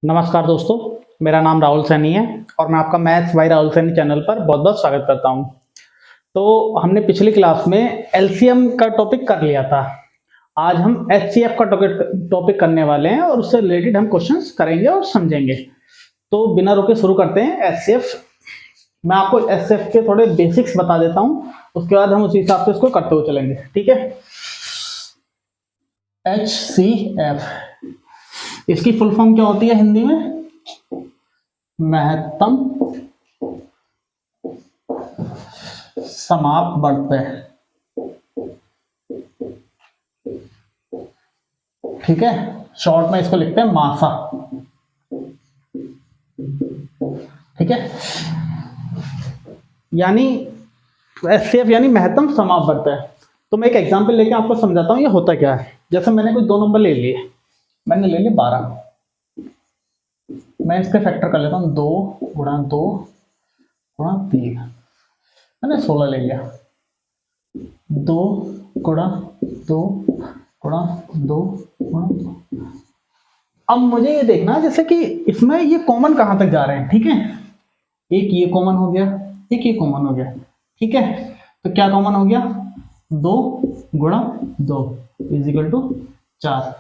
नमस्कार दोस्तों, मेरा नाम राहुल सैनी है और मैं आपका maths by Rahul Saini channel पर बहुत बहुत स्वागत करता हूं। तो हमने पिछली क्लास में एलसीएम का टॉपिक कर लिया था। आज हम एचसीएफ का टॉपिक करने वाले हैं और उससे रिलेटेड हम क्वेश्चंस करेंगे और समझेंगे। तो बिना रुके शुरू करते हैं। एचसीएफ, मैं आपको एचसीएफ के थोड़े बेसिक्स बता देता हूँ, उसके बाद हम उसी हिसाब से इसको करते हुए चलेंगे। ठीक है। एचसीएफ, इसकी फुल फॉर्म क्या होती है हिंदी में? महत्तम समापवर्त्य। ठीक है, शॉर्ट में इसको लिखते हैं मासा। ठीक है, यानी एचसीएफ यानी महत्तम समापवर्त्य। तो मैं एक एग्जांपल लेके आपको समझाता हूँ ये होता क्या है। जैसे मैंने कुछ दो नंबर ले लिए, मैंने ले लिए 12, मैं इसके फैक्टर कर लेता हूँ 2 गुणा 2 गुणा 3, मैंने 16 ले लिया। 2 गुणा 2 गुणा 2 गुणा 2। अब मुझे ये देखना जैसे कि इसमें ये कॉमन कहाँ तक जा रहे हैं। ठीक है, एक ये कॉमन हो गया, एक ये कॉमन हो गया। ठीक है, तो क्या कॉमन हो गया? 2 गुणा 2 इजिकल टू 4।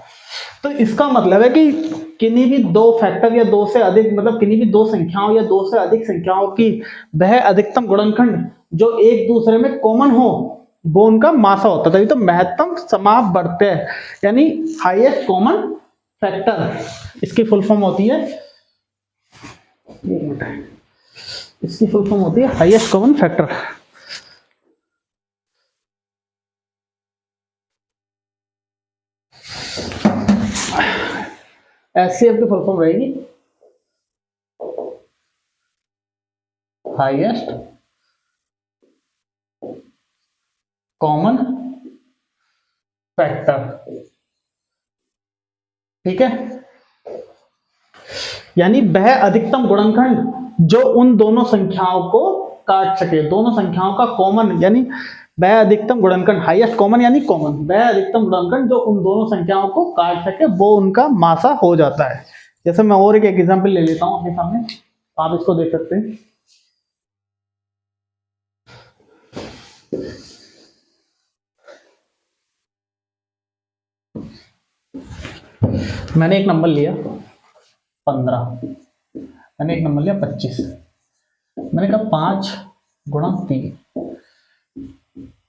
तो इसका मतलब है कि किन्हीं भी दो फैक्टर या दो से अधिक, मतलब किन्हीं भी दो संख्याओं या दो से अधिक संख्याओं की वह अधिकतम गुणनखंड जो एक दूसरे में कॉमन हो वो उनका मासा होता है। तभी तो महत्तम समापवर्त्य यानी हाईएस्ट कॉमन फैक्टर, इसकी फुल फॉर्म होती है, इसकी फुल फॉर्म होती है हाईएस्ट कॉमन फैक्टर। एचसीएफ की फुल फॉर्म रहेगी हाईएस्ट कॉमन फैक्टर। ठीक है, यानी वह अधिकतम गुणनखंड जो उन दोनों संख्याओं को काट सके, दोनों संख्याओं का कॉमन, यानी वह अधिकतम गुणनखंड, हाईएस्ट कॉमन यानी कॉमन, वह अधिकतम गुणनखंड जो उन दोनों संख्याओं को काट सके वो उनका मासा हो जाता है। जैसे मैं और एक एग्जांपल ले लेता हूं अपने सामने, आप इसको देख सकते हैं। मैंने एक नंबर लिया 15, मैंने एक नंबर लिया 25, मैंने कहा 5 गुणा 3,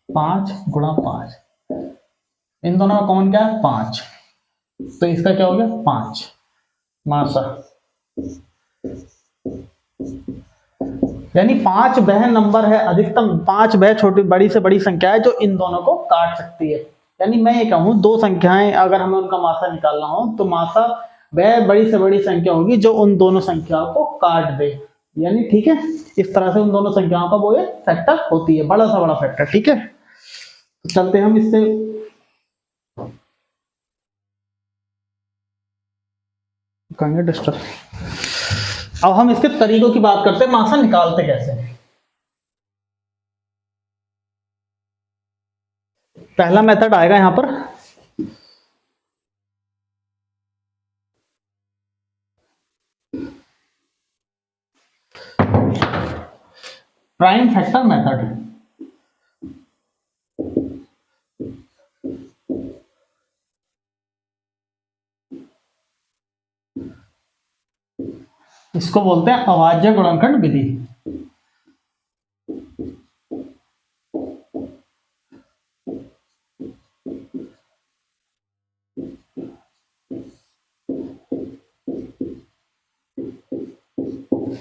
5 गुणा 5, इन दोनों का कॉमन क्या है? 5, तो इसका क्या हो गया? 5 मासा। यानी 5 वह नंबर है अधिकतम, 5 वह छोटी बड़ी से बड़ी संख्या है जो इन दोनों को काट सकती है। यानी मैं ये कहूँ दो संख्याएं अगर हमें उनका मासा निकालना हो तो मासा वह बड़ी से बड़ी संख्या होगी जो उन दोनों संख्याओं को काट दे। यानी ठीक है, इस तरह से उन दोनों संख्याओं का वो एक फैक्टर होती है, बड़ा सा बड़ा फैक्टर। ठीक है, तो चलते हम इससे कहेंगे डिस्टर्ब। अब हम इसके तरीकों की बात करते हैं, मासा निकालते कैसे। पहला मेथड आएगा यहां पर, प्राइम फैक्टर मेथड। इसको बोलते हैं अभाज्य गुणनखंड विधि।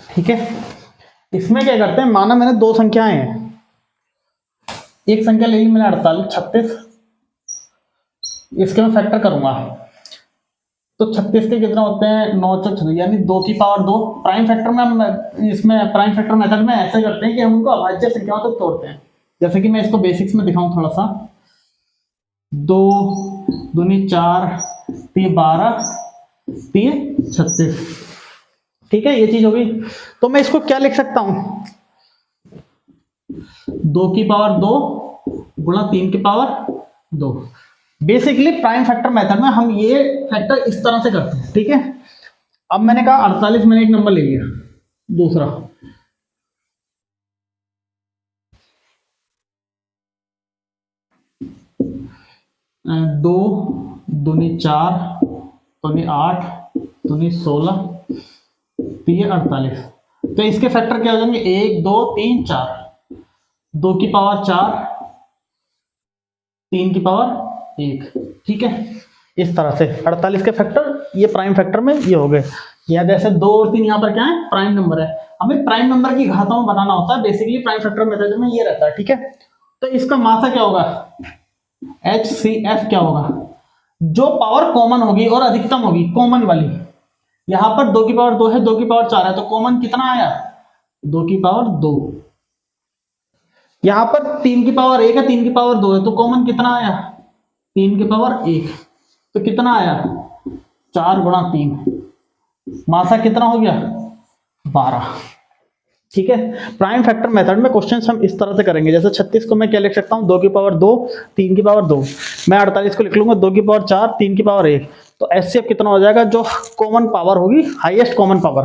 ठीक है, इसमें क्या करते हैं, माना मैंने दो संख्याएं हैं, एक संख्या ले ली मैंने 48, 36, इसके मैं फैक्टर करूंगा तो 36 के कितना होते हैं? 9 चौक 36, यानी 2 की पावर 2। प्राइम फैक्टर में हम इसमें प्राइम फैक्टर मेथड में ऐसे करते हैं कि हम उनको अभाज्य संख्याओं तक तोड़ते हैं। जैसे कि मैं इसको बेसिक्स में दिखाऊं थोड़ा सा, 2 दूनी 4, 3 12, 3 36। ठीक है, ये चीज होगी। तो मैं इसको क्या लिख सकता हूं? 2 की पावर 2 गुणा 3 की power 2। Basically prime factor method में हम ये फैक्टर इस तरह से करते हैं। ठीक है, अब मैंने कहा 48, मैंने एक नंबर ले लिया, दूसरा 2 दूनी 4 दूनी 8 दूनी 16 3 48। तो इसके फैक्टर क्या हो जाएंगे? 1 2 3 4, 2 की पावर 4, 3 की पावर 1। ठीक है, इस तरह से 48 के फैक्टर ये प्राइम फैक्टर में ये हो गए। या जैसे 2 और 3 यहाँ पर क्या है? प्राइम नंबर है। हमें प्राइम नंबर की घातों में बनाना होता है, बेसिकली प्राइम फैक्टर मेथड में ये रहता है। ठीक है, तो इसका मासा क्या होगा? HCF क्या होगा? जो पावर कॉमन होगी और अधिकतम होगी, कॉमन वाली। यहां पर 2 की पावर 2 है, 2 की पावर 4 है, तो कॉमन कितना आया? 2 की पावर 2। यहां पर 3 की पावर 1 है, 3 की पावर 2 है, तो कॉमन कितना आया? 3 की पावर 1। तो कितना आया? 4 गुणा 3। मासा कितना हो गया? 12। ठीक है, प्राइम फैक्टर मेथड में क्वेश्चन हम इस तरह से करेंगे। जैसे 36 को मैं क्या लिख सकता हूँ? 2 की पावर 2, 3 की पावर 2। मैं 48 को लिख लूंगा 2 की पावर 4, 3 की पावर 1। तो HCF कितना हो जाएगा? जो कॉमन पावर होगी, highest common power.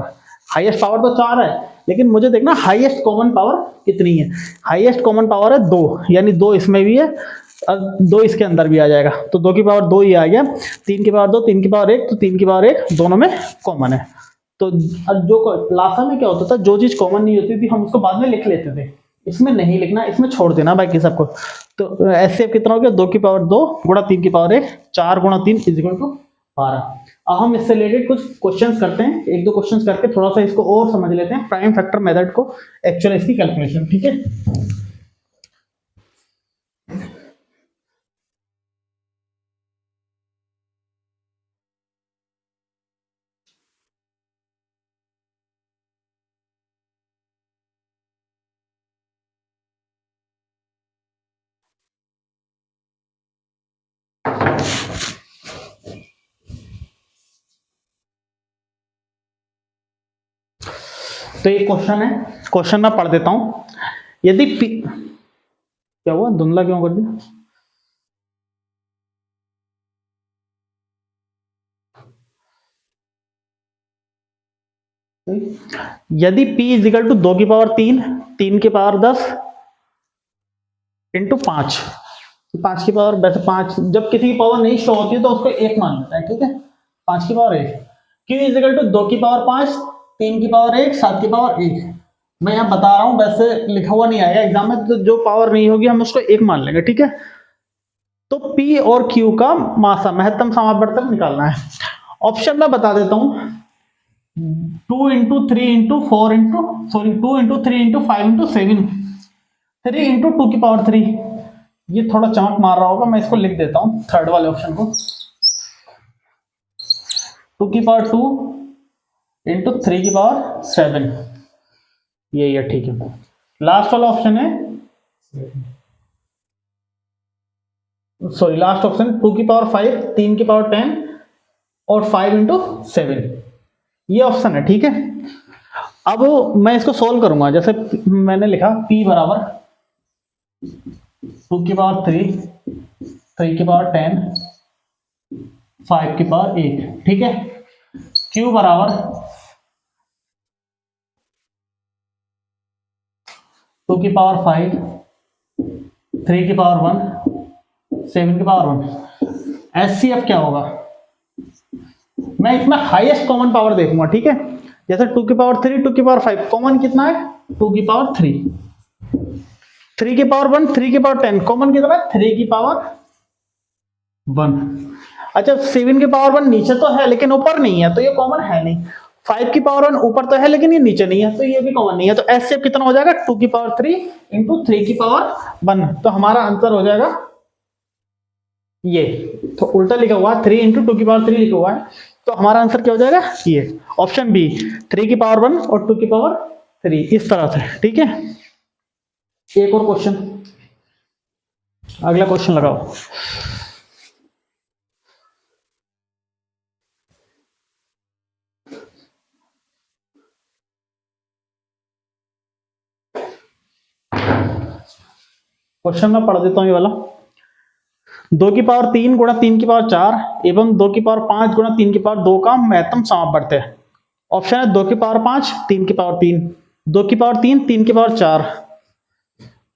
Highest power तो 4 है, लेकिन मुझे देखना हाईएस्ट कॉमन पावर कितनी है। हाईएस्ट कॉमन पावर है 2, यानी 2 इसमें भी है और 2 इसके अंदर भी आ जाएगा। तो 2 की पावर 2 ही आ गया, 3 की पावर 2, 3 की पावर 1, तो 3 की पावर 1 दोनों में कॉमन है। तो जो लासा में क्या होता था, जो चीज कॉमन नहीं होती थी हम उसको बाद में लिख लेते थे। इसमें नहीं लिखना, इसमें छोड़ देना बाकी सबको। तो HCF कितना हो गया? 2 की पावर 2 गुणा 3 की पावर 1, 4 गुणा 3 इक्वल टू 12। अब हम इससे रिलेटेड कुछ क्वेश्चंस करते हैं, एक दो क्वेश्चंस करके थोड़ा सा इसको और समझ लेते हैं, प्राइम फैक्टर मेथड को, एक्चुअल इसकी कैलकुलेशन। ठीक है, तो ये क्वेश्चन है, क्वेश्चन मैं पढ़ देता हूं। यदि क्या हुआ? धुंधला क्यों कर दिया? यदि P इजिकल टू 2 की पावर 3, 3 की पावर 10 इंटू 5, 5 की पावर, वैसे 5 जब किसी की पावर नहीं शो होती है तो उसको 1 मान लेता है। ठीक है, 5 की पावर 1। Q इजिकल टू 2 की पावर 5, 3 की पावर 1, 7 की पावर 1। मैं यहाँ बता रहा हूं, वैसे लिखा हुआ नहीं आएगा एग्जाम में, तो जो पावर नहीं होगी हम उसको 1 मान लेंगे। ठीक है, तो P और Q का मासा, महत्तम समापवर्तक निकालना है। ऑप्शन में बता देता हूं, 2 into 3 into 4 into, sorry 2 into 3 into 5 into 7, 3 into 2 की पावर 3। ये थोड़ा चमक मार रहा होगा, मैं इसको लिख देता हूं थर्ड वाले ऑप्शन को, 2 की पावर 2 इंटू 3 की पावर 7। यही है। ठीक है, लास्ट वाला ऑप्शन है, सॉरी लास्ट ऑप्शन 2 की पावर 5, 3 की पावर 10 और 5 इंटू 7, ये ऑप्शन है। ठीक है, अब मैं इसको सोल्व करूंगा। जैसे मैंने लिखा P बराबर 2 की पावर 3, 3 की पावर 10, 5 की पावर 8। ठीक है, Q बराबर 2 की पावर 5, 3 की पावर 1, 7 की पावर 1। HCF क्या होगा? मैं इसमें हाईएस्ट कॉमन पावर देखूंगा। ठीक है, जैसे 2 की पावर 3, 2 की पावर 5, कॉमन कितना है? 2 की पावर 3, 3 की पावर 1, 3 की पावर 10, कॉमन कितना है? 3 की पावर 1। अच्छा, 7 की पावर 1 नीचे तो है लेकिन ऊपर नहीं है, तो ये कॉमन है नहीं। 5 की पावर 1 ऊपर तो है लेकिन ये नीचे नहीं है, तो ये भी कॉमन नहीं है। तो HCF कितना हो जाएगा? 2 की पावर 3 इंटू 3 की पावर 1। तो हमारा आंसर हो जाएगा ये, तो उल्टा लिखा हुआ है, 3 इंटू 2 की पावर 3 लिखा हुआ है, तो हमारा आंसर क्या हो जाएगा? ये ऑप्शन बी, 3 की पावर 1 और 2 की पावर 3, इस तरह से। ठीक है, एक और क्वेश्चन, अगला क्वेश्चन लगाओ। क्वेश्चन मैं पढ़ देता हूं ये वाला। 2 की पावर 3 गुणा 3 की पावर 4 एवं 2 की पावर 5 गुणा 3 की पावर 2 का महत्तम समापवर्त है। ऑप्शन है 2 की पावर 5, 3 की पावर 3, 2 की पावर 3, 3 की पावर 4,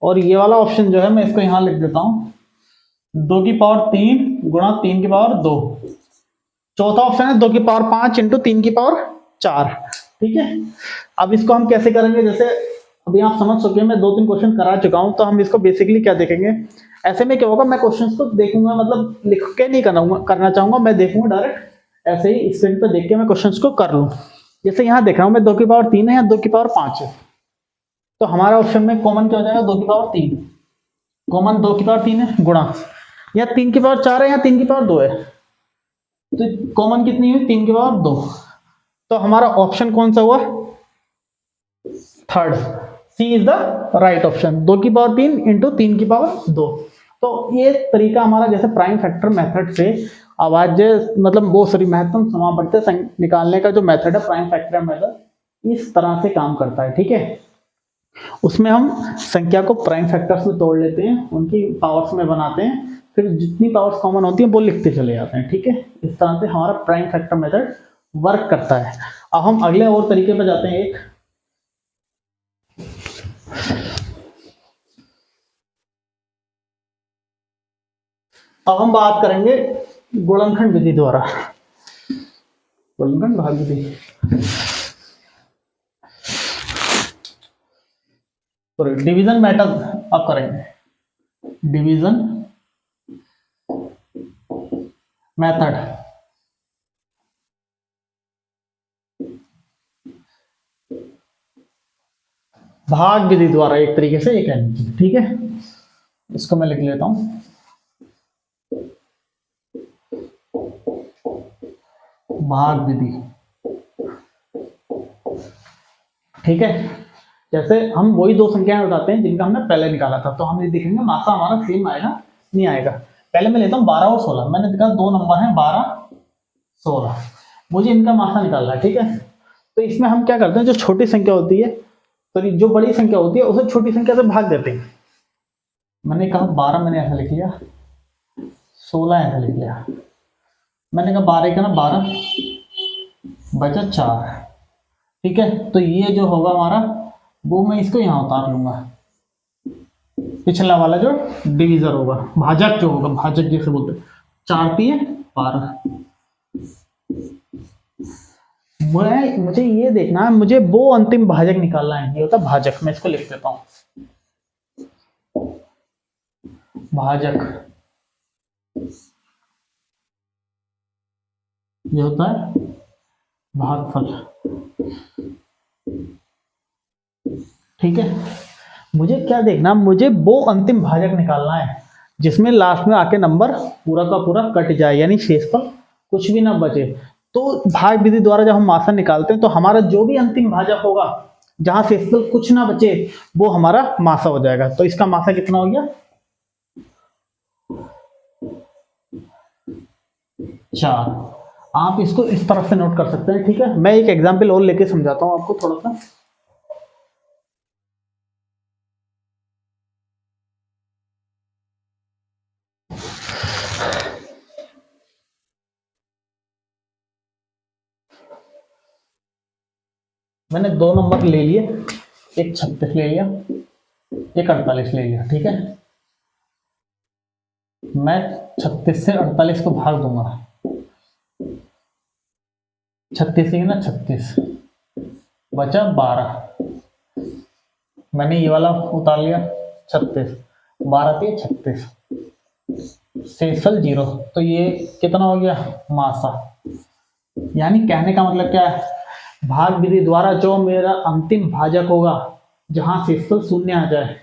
और ये वाला ऑप्शन जो है मैं इसको यहां लिख देता हूं, 2 की पावर 3 गुणा 3 की पावर 2। चौथा ऑप्शन है 2 की पावर 5 इंटू 3 की पावर 4। ठीक है, अब इसको हम कैसे करेंगे, जैसे अभी आप समझ चुके हैं, मैं 2-3 क्वेश्चन करा चुका हूं, तो हम इसको बेसिकली क्या देखेंगे, ऐसे में क्या होगा, मैं क्वेश्चंस को देखूंगा, मतलब लिख के नहीं करना चाहूंगा, मैं देखूंगा डायरेक्ट ऐसे ही स्क्रीन पर देख के मैं क्वेश्चंस को कर लूं। जैसे यहाँ देख रहा हूं मैं 2 की पावर 3 है या 2 की पावर 5 है, तो हमारा ऑप्शन में कॉमन क्या हो जाएगा, 2 की पावर 3, कॉमन 2 की पावर 3 है गुणा, या 3 की पावर 4 है या 3 की पावर 2 है, तो कॉमन कितनी हुई, 3 की पावर 2, तो हमारा ऑप्शन कौन सा हुआ, third, C is the right option, 2 की पावर 3 इंटू 3 की पावर 2। तो ये तरीका हमारा जैसे प्राइम फैक्टर मेथड से अभाज्य मतलब वो सॉरी महत्तम समापवर्त्य निकालने का जो मेथड है प्राइम फैक्टर मेथड, इस तरह से काम करता है। ठीक है, उसमें हम संख्या को प्राइम फैक्टर्स में तोड़ लेते हैं, उनकी पावर्स में बनाते हैं, फिर जितनी पावर्स कॉमन होती हैं वो लिखते चले जाते हैं। ठीक है, इस तरह से हमारा प्राइम फैक्टर मेथड वर्क करता है। अब हम अगले और तरीके पर जाते हैं। एक अब हम बात करेंगे गुणनखंड विधि द्वारा, गुणनखंड भाग विधि, सॉरी डिवीजन मेथड अब करेंगे, डिवीजन मेथड। भाग विधि द्वारा एक तरीके से ये कहना चाहिए। ठीक है, इसको मैं लिख लेता हूं, भाग विधि। ठीक है, जैसे हम वही दो संख्याएं उठाते हैं जिनका हमने पहले निकाला था, तो हम ये देखेंगे मासा हमारा सेम आएगा नहीं आएगा। पहले मैं लेता हूं 12 और 16, मैंने देखा दो नंबर हैं 12 16, मुझे इनका मासा निकालना है। ठीक है, तो इसमें हम क्या करते हैं, जो छोटी संख्या होती है, तो जो बड़ी संख्या होती है उसे छोटी संख्या से भाग देते हैं। मैंने कहा 12 मैंने ऐसा लिख लिया, 16 ऐसा लिख लिया, मैंने कहा 12 का ना 12 बचा 4। ठीक है, तो ये जो होगा हमारा वो मैं इसको यहां उतार लूंगा, पिछला वाला जो डिवीजर होगा, भाजक जो होगा, भाजक जैसे बोलते हैं, 4 3 12। मुझे ये देखना है, मुझे वो अंतिम भाजक निकालना है, ये होता है भाजक। मैं इसको लिख देता हूं, भाजक ये होता है भागफल। ठीक है, मुझे क्या देखना, मुझे वो अंतिम भाजक निकालना है जिसमें लास्ट में आके नंबर पूरा का पूरा कट जाए, यानी शेषफल कुछ भी ना बचे। तो भाग विधि द्वारा जब हम मासा निकालते हैं तो हमारा जो भी अंतिम भाजक होगा जहां शेषफल कुछ ना बचे वो हमारा मासा हो जाएगा। तो इसका मासा कितना हो गया, 4। आप इसको इस तरफ से नोट कर सकते हैं। ठीक है, मैं एक एग्जाम्पल और लेके समझाता हूं आपको थोड़ा सा। मैंने दो नंबर ले लिए, एक 36 ले लिया, एक 48 ले लिया। ठीक है, मैं 36 से 48 को भाग दूंगा, 36 ही ना 36 बचा 12, मैंने ये वाला उतार लिया 36, 12 थी 36, शेषफल 0। तो ये कितना हो गया, मासा। यानी कहने का मतलब क्या है, भाग विधि द्वारा जो मेरा अंतिम भाजक होगा जहां शेषफल 0 आ जाए,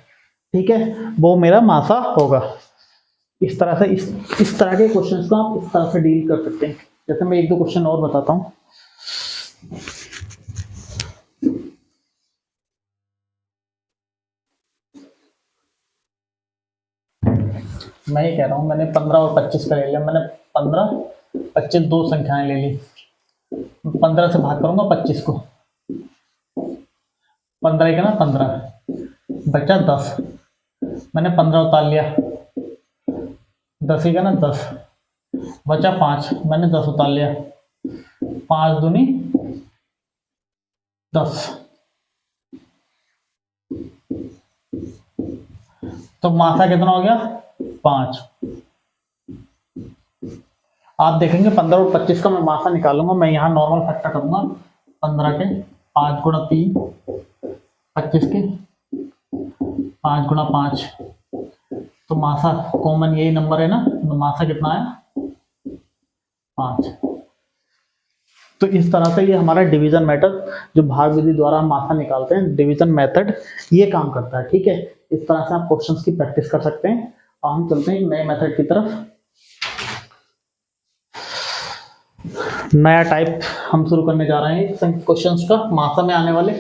ठीक है, वो मेरा मासा होगा। इस तरह से इस तरह के क्वेश्चंस को आप इस तरह से डील कर सकते हैं। जैसे मैं एक दो क्वेश्चन और बताता हूं। मैं ये कह रहा हूं, मैंने 15 और 25 का ले लिया, मैंने 15 25 दो संख्याएं ले ली, 15 से भाग करूंगा 25 को, 15 का ना 15 बचा 10, मैंने 15 उतार लिया, 10 का ना 10 बचा 5, मैंने 10 उतार लिया, 5 दूनी 10। तो मासा कितना हो गया 5। आप देखेंगे 15 और 25 का मैं मासा निकालूंगा, मैं यहाँ नॉर्मल फैक्टर करूंगा 15 के 5 गुणा 3, 25 के 5 गुणा 5, तो मासा कॉमन यही नंबर है ना, तो मासा कितना है 5। तो इस तरह से ये हमारा डिवीजन मेथड, जो भाग विधि द्वारा हम मासा निकालते हैं, डिवीजन मेथड ये काम करता है। ठीक है, इस तरह से आप क्वेश्चंस की प्रैक्टिस कर सकते हैं। और हम चलते हैं नए मेथड की तरफ। नया टाइप हम शुरू करने जा रहे हैं क्वेश्चंस का मासा में आने वाले।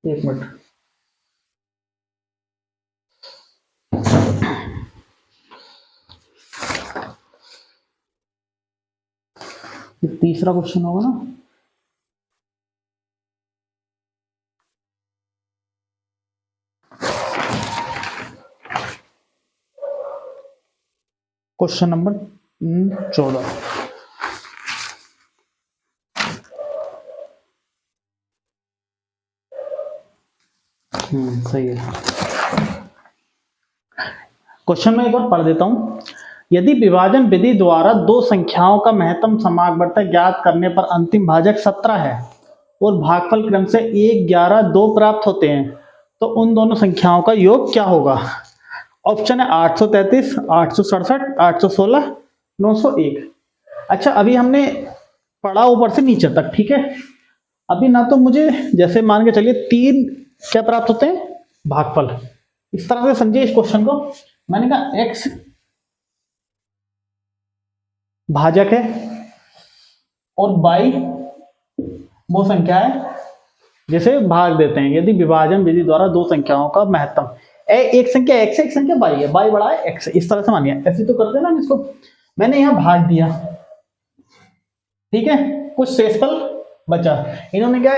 एक मिनट, तीसरा क्वेश्चन होगा ना। Question number 14। सही है। क्वेश्चन में एक बार पढ़ देता हूं। यदि विभाजन विधि द्वारा दो संख्याओं का महत्तम समागवर्तक ज्ञात करने पर अंतिम भाजक 17 है और भागफल क्रम से 1, 11, 2 प्राप्त होते हैं, तो उन दोनों संख्याओं का योग क्या होगा? ऑप्शन है 833, 867, 816, 901। अच्छा, अभी हमने पढ़ा ऊपर से नीचे तक, ठीक है। अभी ना तो मुझे जैसे मान के चलिए 3 क्या प्राप्त होते हैं भागफल, इस तरह से समझिए इस क्वेश्चन को। मैंने कहा x भाजक है और y वो संख्या है जिसे भाग देते हैं। यदि विभाजन विधि द्वारा दो संख्याओं का महत्तम, एक संख्या x है, एक संख्या y है, y बड़ा है x, इस तरह से मानिए। ऐसे तो करते हैं ना इसको। मैंने यहां भाग दिया, ठीक है, कुछ शेषफल बचा। इन्होंने क्या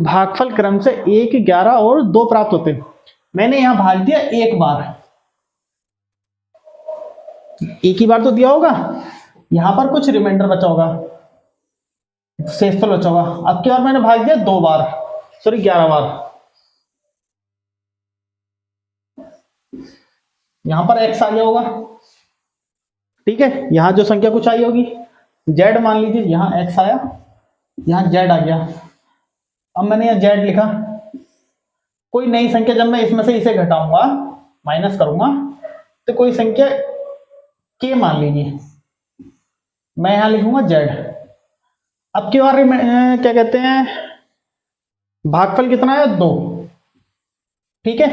भागफल क्रम से 1, 11 और 2 प्राप्त होते हैं। मैंने यहां भाग दिया एक बार, एक ही बार तो दिया होगा, यहां पर कुछ रिमाइंडर बचा होगा, शेषफल बचा होगा। अब की बार मैंने भाग दिया 2 बार, सॉरी 11 बार। यहां पर x आ गया होगा, ठीक है। यहां जो संख्या कुछ आई होगी z, मान लीजिए यहां x आया, यहां z आ गया। अब मैंने यहां z लिखा, कोई नई संख्या जब मैं इसमें से इसे घटाऊंगा, माइनस करूंगा, तो कोई संख्या k मान लीजिए, मैं यहां लिखूंगा z। अब की बार क्या कहते हैं भागफल कितना है 2, ठीक है।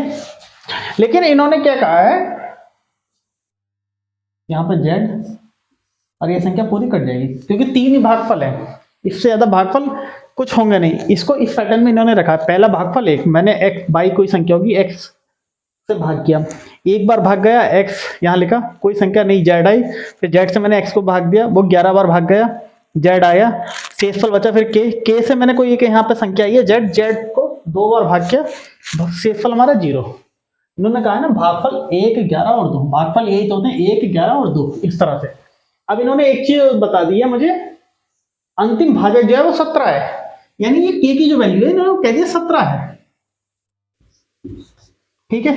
लेकिन इन्होंने क्या कहा है, यहां पर z और ये संख्या पूरी कट जाएगी क्योंकि 3 ही भागफल है, इससे ज्यादा भागफल कुछ होंगे नहीं। इसको इस पैटर्न में इन्होंने रखा है, पहला भागफल 1, मैंने x बाई कोई संख्या होगी x से भाग किया, एक बार भाग गया x, यहां लिखा कोई संख्या नहीं z आई, फिर z से मैंने x को भाग दिया, वो 11 बार भाग गया, z आया, शेषफल बचा, फिर k से मैंने कोई एक यहाँ पे संख्या आई है z को 2 बार भाग किया, शेषफल हमारा 0। इन्होंने कहा है ना भागफल 1, 11 और 2, भागफल यही तो होते हैं 1, 11 और 2, इस तरह से। अब इन्होंने एक चीज बता दी है मुझे, अंतिम भाजक जो है वो 17 है, यानी ये k की जो वैल्यू है इन्होंने कह दिया 17 है, ठीक है।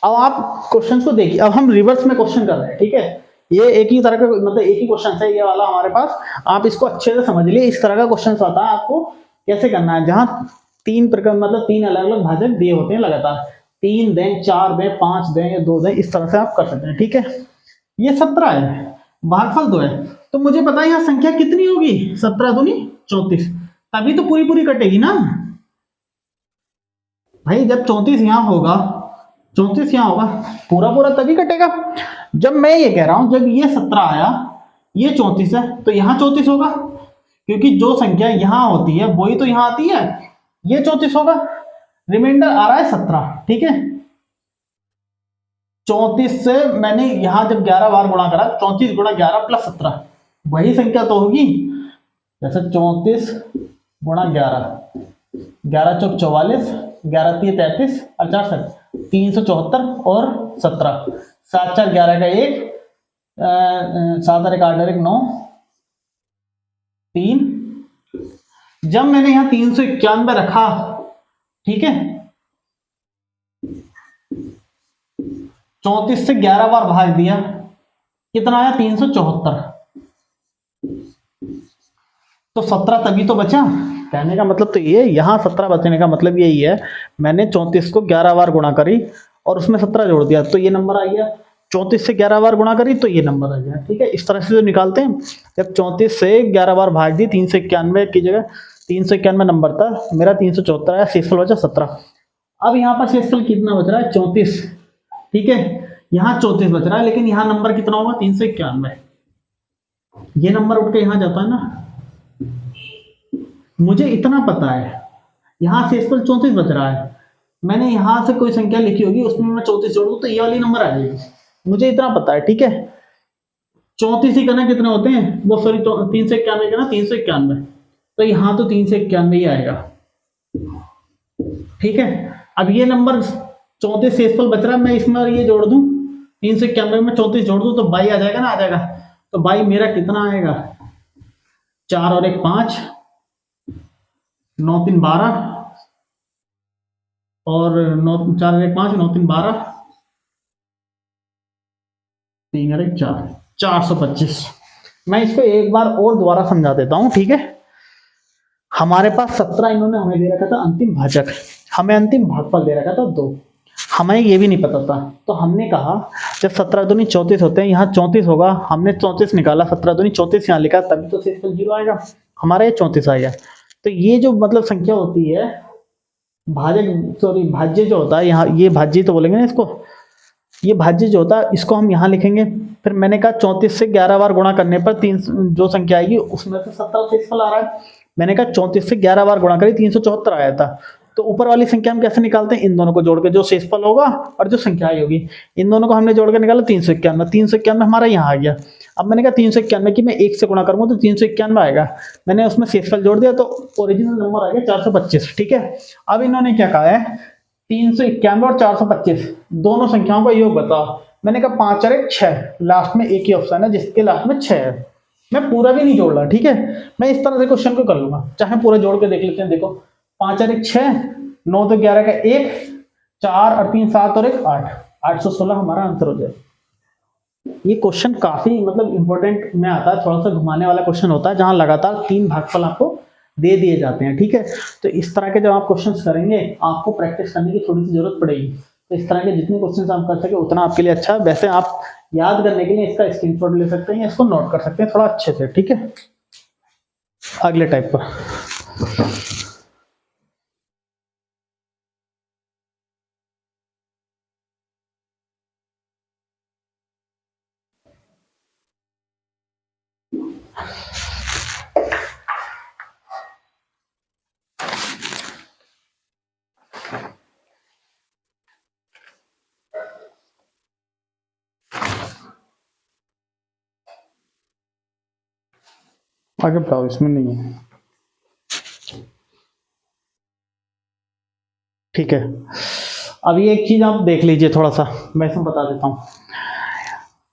अब आप क्वेश्चन को देखिए, अब हम रिवर्स में क्वेश्चन कर रहे हैं, ठीक है। ये एक ही तरह का मतलब एक ही क्वेश्चन है ये वाला हमारे पास, आप इसको अच्छे से समझ लिए। इस तरह का क्वेश्चन आता है आपको कैसे करना है, जहां 3 प्रकार मतलब 3 अलग अलग भाजक दिए होते हैं लगातार, 3 दें, 4 दें, 5 दें या 2 दें, इस तरह से आप कर सकते हैं, ठीक है। ये 17 है, भागफल 2 है, तो मुझे पता है यहाँ संख्या कितनी होगी, 17 दूनी 34, तभी तो पूरी पूरी कटेगी ना भाई। जब 34 यहाँ होगा, 34 यहाँ होगा, पूरा पूरा तभी कटेगा। जब मैं ये कह रहा हूं जब ये 17 आया, ये 34 है, तो यहाँ 34 होगा, क्योंकि जो संख्या यहाँ होती है वही तो यहाँ आती है, ये 34 होगा। रिमाइंडर आ रहा है 17, ठीक है। 34 से मैंने यहां जब 11 बार गुणा करा, 34 गुणा 11 प्लस 17, वही संख्या तो होगी। जैसे 34 गुणा 11, 11 चौक 44, 11 3 33 और 4 374 और 17, 7 4 11 का 1, सात और एक आठ और एक 9, 3। जब मैंने यहाँ 391 रखा, ठीक है, 34 से 11 बार भाग दिया, कितना आया 374। तो 17 तभी तो बचा। कहने का मतलब तो ये, यहाँ 17 बचने का मतलब यही है, मैंने 34 को 11 बार गुणा करी और उसमें 17 जोड़ दिया तो ये नंबर आ गया। 34 से 11 बार गुणा करी तो ये नंबर आ गया। ठीक है, इस तरह से जो निकालते हैं, जब 34 से 11 बार भाग दी, 391 की जगह 391 नंबर था मेरा, 374 आया, शेषफल बचा 17। अब यहाँ पर शेषफल कितना बच रहा है 34। ठीक है, यहाँ 34 बच रहा है, लेकिन यहाँ नंबर कितना होगा 391। ये नंबर उठ के यहाँ जाता है ना। मुझे इतना पता है, यहाँ शेषफल 34 बच रहा है, मैंने यहाँ से कोई संख्या लिखी होगी, उसमें मैं 34 जोड़ दूं तो ये वाली नंबर आ जाएगी। मुझे इतना पता है। ठीक है, 34 ही करना कितने होते हैं वो, सॉरी 391 करना 391, तो यहाँ तो 391 ही आएगा। ठीक है, अब ये नंबर 34 शेषफल बच रहा है, मैं इसमें ये जोड़ दूं, 391 में 34 जोड़ दूं तो 22 आ जाएगा ना, आ जाएगा। तो 22 मेरा कितना आएगा, 4 और 1 5, 9 3 12, और 9 4 और 1 5, 9 3 12, 3 और 1 4, 425। मैं इसको एक बार और दोबारा समझा देता हूं। ठीक है, हमारे पास 17 इन्होंने हमें दे रखा था अंतिम भाजक, हमें अंतिम भागफल दे रखा था 2, हमें ये भी नहीं पता था। तो हमने कहा जब 17 दूनी 34 होते हैं, यहाँ 34 होगा, हमने 34 निकाला, 17 दूनी 34 यहाँ लिखा, तभी तो शेषफल 0 आएगा, हमारा ये 34 आ गया। तो ये जो मतलब संख्या होती है भाजक, सॉरी भाज्य जो होता है, यहाँ ये भाज्य तो बोलेंगे ना इसको, ये भाज्य जो होता है इसको हम यहाँ लिखेंगे। फिर मैंने कहा 34 से 11 बार गुणा करने पर 3 जो संख्या आएगी उसमें से 17 शेषफल आ रहा है। मैंने कहा 34 से 11 बार गुणा करी 374 आया था। तो ऊपर वाली संख्या हम कैसे निकालते हैं, इन दोनों को जोड़ के, जो शेषफल होगा और जो संख्या आई होगी, इन दोनों को हमने जोड़ के निकाला 391। 391 हमारा यहाँ आ गया। अब मैंने कहा 391 की मैं 1 से गुणा करूंगा तो 391 आएगा, मैंने उसमें शेषफल जोड़ दिया तो ओरिजिनल नंबर आ गया 425। ठीक है, अब इन्होंने क्या कहा है, 391 और 425 दोनों संख्याओं का योग बताओ। मैंने कहा 5 और 1 6, लास्ट में एक ही ऑप्शन है जिसके लास्ट में 6 है। मैं पूरा भी नहीं जोड़ रहा। ठीक है, मैं इस तरह से क्वेश्चन को कर लूंगा, चाहे पूरा जोड़ के देख लेते हैं। देखो 5 और 1 6, 9 तो 11 का 1, 4 और 3 7 और 1 8, 816 हमारा आंसर हो जाए। ये क्वेश्चन काफी मतलब इंपॉर्टेंट में आता है, थोड़ा सा घुमाने वाला क्वेश्चन होता है, जहां लगातार 3 भागफल आपको दे दिए जाते हैं। ठीक है, तो इस तरह के जब आप क्वेश्चंस करेंगे आपको प्रैक्टिस करने की थोड़ी सी जरूरत पड़ेगी। तो इस तरह के जितने क्वेश्चंस आप कर सके उतना आपके लिए अच्छा है। वैसे आप याद करने के लिए इसका स्क्रीनशॉट ले सकते हैं, इसको नोट कर सकते हैं थोड़ा अच्छे से। ठीक है, अगले टाइप पर आगे बताओ, इसमें नहीं है। ठीक है, अब ये एक चीज आप देख लीजिए थोड़ा सा, मैं इसमें बता देता हूं।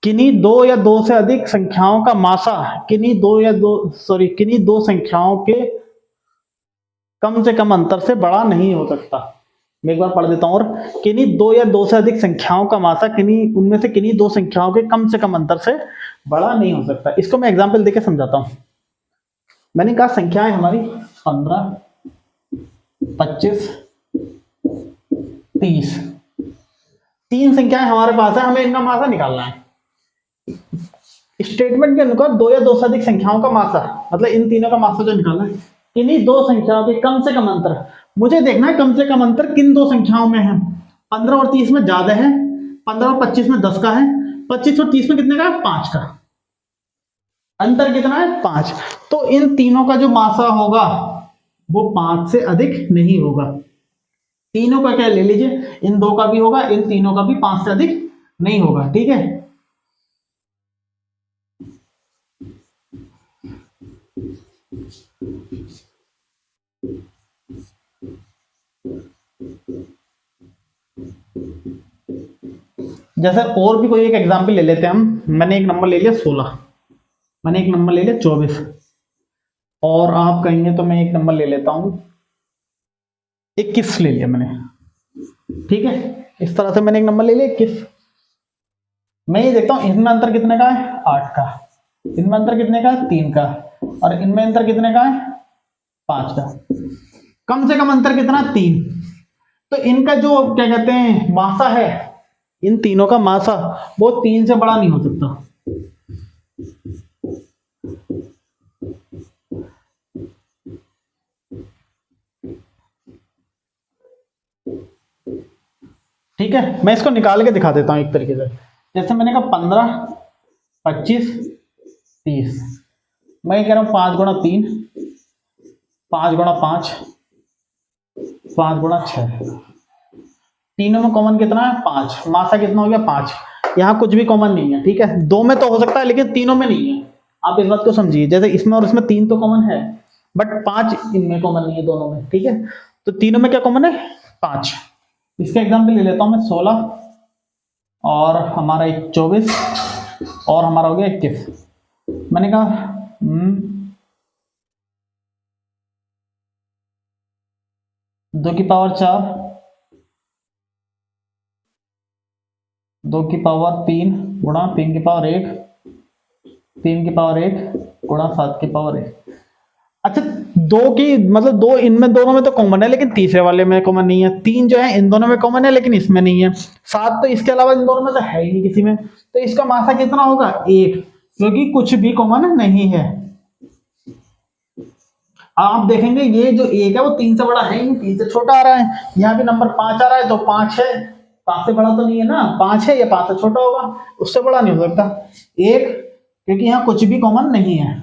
किन्हीं दो या दो से अधिक संख्याओं का मासा किन्हीं दो संख्याओं के कम से कम अंतर से बड़ा नहीं हो सकता। मैं एक बार पढ़ देता हूं, और किन्हीं दो या दो से अधिक संख्याओं का मासा उनमें से किन्हीं दो संख्याओं के कम से कम अंतर से बड़ा नहीं हो सकता। इसको मैं एग्जाम्पल देके समझाता हूं। मैंने कहा संख्याएं हमारी 15 25 30, 3 संख्याएं हमारे पास है, हमें इनका मासा निकालना है। स्टेटमेंट के अनुसार दो या दो से अधिक संख्याओं का मासा, मतलब इन तीनों का मासा जो निकालना है, किन्हीं दो संख्याओं के कम से कम अंतर। मुझे देखना है कम से कम अंतर किन दो संख्याओं में है। 15 और 30 में ज्यादा है, 15 और 25 में 10 का है, 25 और 30 में कितने का है 5 का। अंतर कितना है 5। तो इन तीनों का जो मासा होगा वो 5 से अधिक नहीं होगा। तीनों का क्या ले लीजिए, इन दो का भी होगा, इन तीनों का भी 5 से अधिक नहीं होगा। ठीक है, जैसे और भी कोई एक एग्जाम्पल ले लेते हैं हम। मैंने एक नंबर ले लिया 16, मैंने एक नंबर ले लिया 24, और आप कहेंगे तो मैं एक नंबर ले लेता हूं 21 ले लिया मैंने, ठीक है। इस तरह से मैंने एक नंबर ले लिया 21। मैं ये देखता हूं इनमें अंतर कितने का है, 8 का, इनमें अंतर कितने का है, 3 का, और इनमें अंतर कितने का है, 5 का। कम से कम अंतर कितना, 3। तो इनका जो क्या कहते हैं मासा है, इन तीनों का मासा वो 3 से बड़ा नहीं हो सकता। ठीक है, मैं इसको निकाल के दिखा देता हूं एक तरीके से। जैसे मैंने कहा 15, 25, 30, मैं कह रहा हूं 5 गुणा 3, 5 गुणा 5, 5 गुणा 6, तीनों में कॉमन कितना है, 5। मासा कितना हो गया, 5। यहाँ कुछ भी कॉमन नहीं है, ठीक है। 2 में तो हो सकता है लेकिन तीनों में नहीं है। आप इस बात को समझिए, जैसे इसमें और इसमें 3 तो कॉमन है, बट 5 इनमें कॉमन नहीं है, दोनों में, ठीक है। तो तीनों में क्या कॉमन है, 5। इसका एग्जाम्पल ले लेता हूं मैं 16, और हमारा 24, और हमारा हो गया 21। मैंने कहा 2 की पावर 4, 2 की पावर 3 गुणा 3 की पावर 1, 3 की पावर 1 गुणा 7 की पावर 1। अच्छा, 2 की मतलब 2 इनमें दोनों में तो कॉमन है, लेकिन तीसरे वाले में कॉमन नहीं है। 3 जो है इन दोनों में कॉमन है, लेकिन इसमें नहीं है। 7 तो इसके अलावा इन दोनों में तो है ही नहीं किसी में। तो इसका मासा कितना होगा, 1, क्योंकि कुछ भी कॉमन नहीं है। आप देखेंगे ये जो 1 है वो 3 से बड़ा है ही नहीं, 3 से छोटा आ रहा है। यहाँ भी नंबर 5 आ रहा है, तो 5 है, 5 से बड़ा तो नहीं है ना, 5 है, या 5 से छोटा होगा, उससे बड़ा नहीं हो सकता 1, क्योंकि यहाँ कुछ भी कॉमन नहीं है।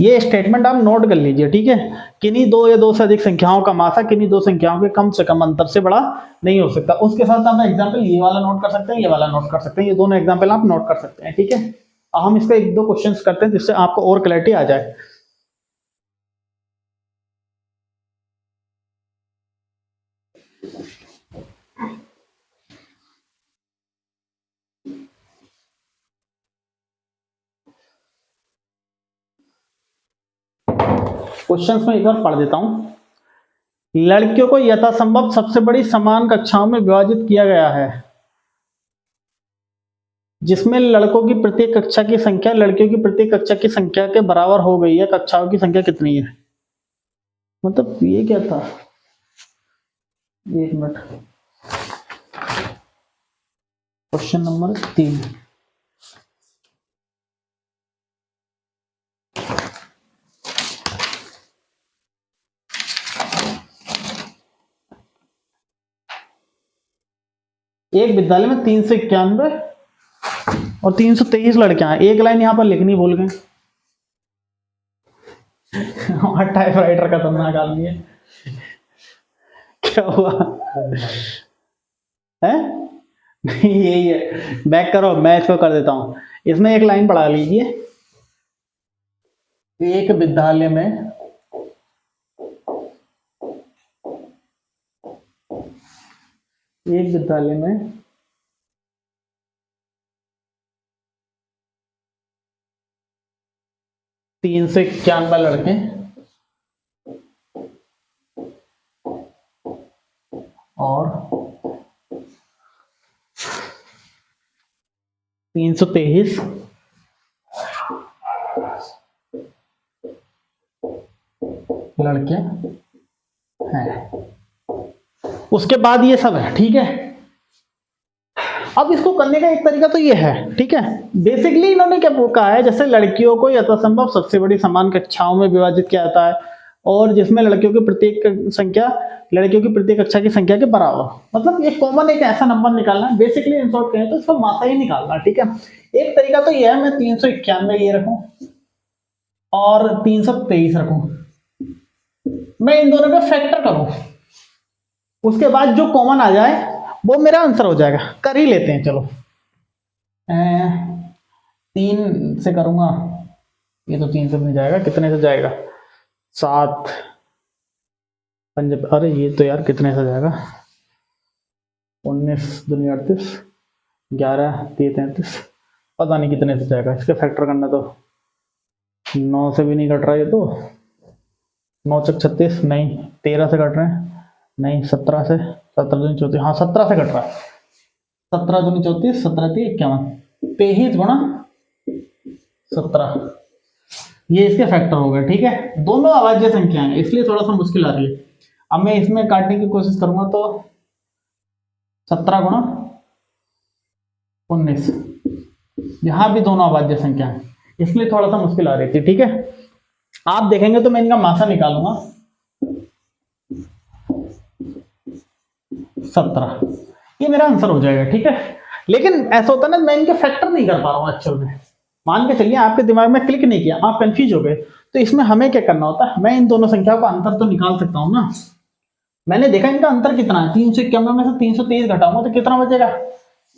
ये स्टेटमेंट आप नोट कर लीजिए, ठीक है। किन्हीं 2 या 2 से अधिक संख्याओं का मासा किन्हीं 2 संख्याओं के कम से कम अंतर से बड़ा नहीं हो सकता। उसके साथ आप एग्जाम्पल ये वाला नोट कर सकते हैं, ये वाला नोट कर सकते हैं, ये दोनों एग्जाम्पल आप नोट कर सकते हैं, ठीक है। हम इसका 1-2 क्वेश्चंस करते हैं जिससे आपको और क्लैरिटी आ जाए। क्वेश्चंस में एक बार पढ़ देता हूं। लड़कियों को यथासंभव सबसे बड़ी समान कक्षाओं में विभाजित किया गया है, जिसमें लड़कों की प्रत्येक कक्षा की संख्या लड़कियों की प्रत्येक कक्षा की संख्या के बराबर हो गई है। कक्षाओं की संख्या कितनी है, मतलब ये क्या था, 1 मिनट। क्वेश्चन नंबर 3, एक विद्यालय में 391 और 323 लड़कियां हैं। एक लाइन यहां पर लिखनी भूल गए। और टाइपराइटर खतरनाक आदमी है। क्या हुआ है? यही है, बैक करो, मैं इसको कर देता हूं। इसमें एक लाइन पढ़ा लीजिए। एक विद्यालय में में 391 लड़के और 323 लड़के हैं। उसके बाद ये सब है, ठीक है। अब इसको करने का एक तरीका तो ये है, ठीक है। बेसिकली इन्होंने क्या कहा है, जैसे लड़कियों को यथासंभव सबसे बड़ी समान कक्षाओं में विभाजित किया जाता है, और जिसमें लड़कियों की प्रत्येक संख्या लड़कियों की प्रत्येक कक्षा की संख्या के बराबर। मतलब ये कॉमन एक ऐसा नंबर निकालना है, बेसिकली इन शॉर्ट कहें तो इसका मासा ही निकालना, ठीक है। एक तरीका तो ये है, मैं 391 ये रखूं और 323 रखूं, मैं इन दोनों का फैक्टर करूं, उसके बाद जो कॉमन आ जाए वो मेरा आंसर हो जाएगा। कर ही लेते हैं, चलो 3 से करूंगा, ये तो 3 से नहीं जाएगा, कितने से जाएगा, 7, पंजे, अरे ये तो यार कितने से जाएगा, 19 दूनी 38, 11 3 33, पता नहीं कितने से जाएगा, इसके फैक्टर करना तो 9 से भी नहीं कट रहा ये तो, 9 चक 36 नहीं, 13 से कट रहे हैं नहीं, 17 से, 17 दूनी 34, हाँ 17 से कट रहा है, 17 दूनी 34, 17 3 51, 23 गुणा 17, ये इसके फैक्टर हो गए। ठीक है, दोनों अभाज्य संख्या हैं इसलिए थोड़ा सा मुश्किल आ रही है। अब मैं इसमें काटने की कोशिश करूंगा तो 17 गुणा 19, यहां भी दोनों अभाज्य संख्या है इसलिए थोड़ा सा मुश्किल आ रही थी। ठीक है, आप देखेंगे तो मैं इनका मासा निकालूंगा, 17, ये मेरा आंसर हो जाएगा। ठीक है, लेकिन ऐसा होता है ना, मैं इनके फैक्टर नहीं कर पा रहा हूँ एक्चुअल में। मान के चलिए आपके दिमाग में क्लिक नहीं किया, आप कंफ्यूज हो गए, तो इसमें हमें क्या करना होता है, मैं इन दोनों संख्याओं का अंतर तो निकाल सकता हूं ना। मैंने देखा इनका अंतर कितना है, 351 में से 323 घटाऊंगा तो कितना बचेगा,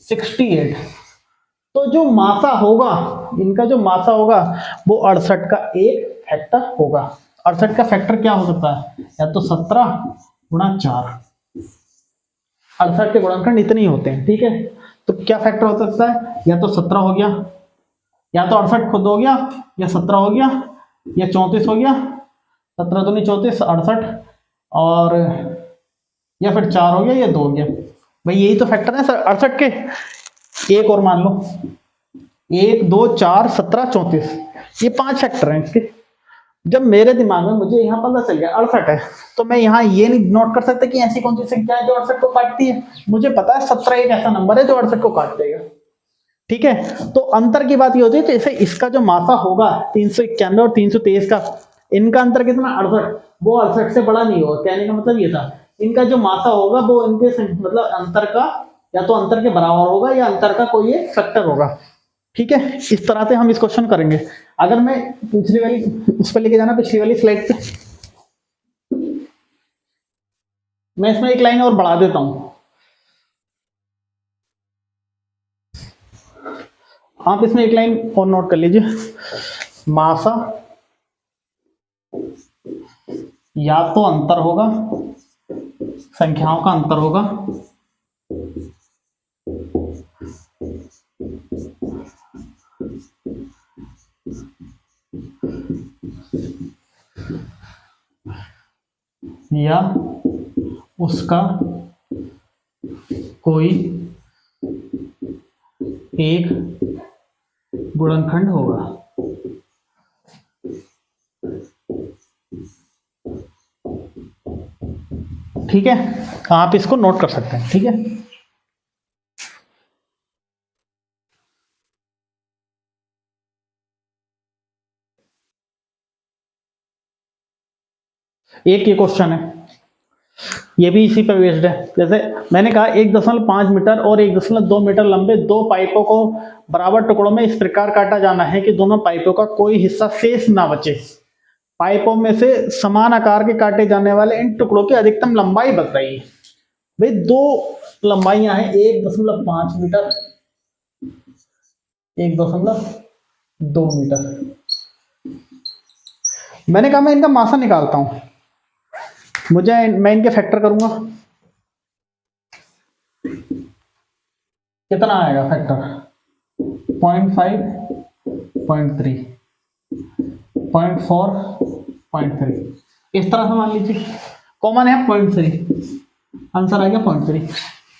68। तो जो मासा होगा, इनका जो मासा होगा वो 68 का एक फैक्टर होगा। 68 का फैक्टर क्या हो सकता है, या तो 17 गुणा 4, 68 के गुणनखंड इतने ही होते हैं। ठीक है, तो क्या फैक्टर हो सकता है, या तो 17 हो गया, या तो 68 खुद हो गया, या 17 हो गया, या 34 हो गया, 17 दूनी 34 68, और या फिर 4 हो गया, या 2 हो गया। भाई यही तो फैक्टर है सर 68 के। एक और मान लो, 1 2 4 17 34, ये 5 फैक्टर हैं इसके। जब मेरे दिमाग में मुझे यहाँ पता चल गया 68 है, तो मैं यहाँ ये नहीं नोट कर सकता कि ऐसी कौन सी संख्या है जो 68 को काटती है। मुझे पता है 17 एक ऐसा नंबर है जो 68 को काट देगा। ठीक है, तो अंतर की बात ये होती है, तो जैसे इसका जो मासा होगा 391 और 323 का, इनका अंतर कितना 68, वो 68 से बड़ा नहीं होगा। कहने का मतलब ये था, इनका जो मासा होगा वो इनके मतलब अंतर का, या तो अंतर के बराबर होगा या अंतर का कोई एक फैक्टर होगा। ठीक है, इस तरह से हम इस क्वेश्चन करेंगे। अगर मैं पिछली वाली उस पर लेके जाना, पिछली वाली स्लाइड पे मैं इसमें एक लाइन और बढ़ा देता हूं, आप इसमें एक लाइन और नोट कर लीजिए, मासा या तो अंतर होगा, संख्याओं का अंतर होगा, या उसका कोई एक गुणनखंड होगा। ठीक है, आप इसको नोट कर सकते हैं। ठीक है, एक ये क्वेश्चन है, ये भी इसी पर बेस्ड है। जैसे मैंने कहा 1.5 मीटर और 1.2 मीटर लंबे दो पाइपों को बराबर टुकड़ों में इस प्रकार काटा जाना है कि दोनों पाइपों का कोई हिस्सा शेष ना बचे। पाइपों में से समान आकार के काटे जाने वाले इन टुकड़ों की अधिकतम लंबाई बताइए। भाई दो लंबाइयां हैं, 1.5 मीटर, 1.2 मीटर। मैंने कहा मैं इनका मासा निकालता हूं, मैं इनके फैक्टर करूंगा, कितना आएगा फैक्टर, 0.5 0.3 0.4 0.3, इस तरह से मान लीजिए कॉमन है 0.3, आंसर आ गया 0.3।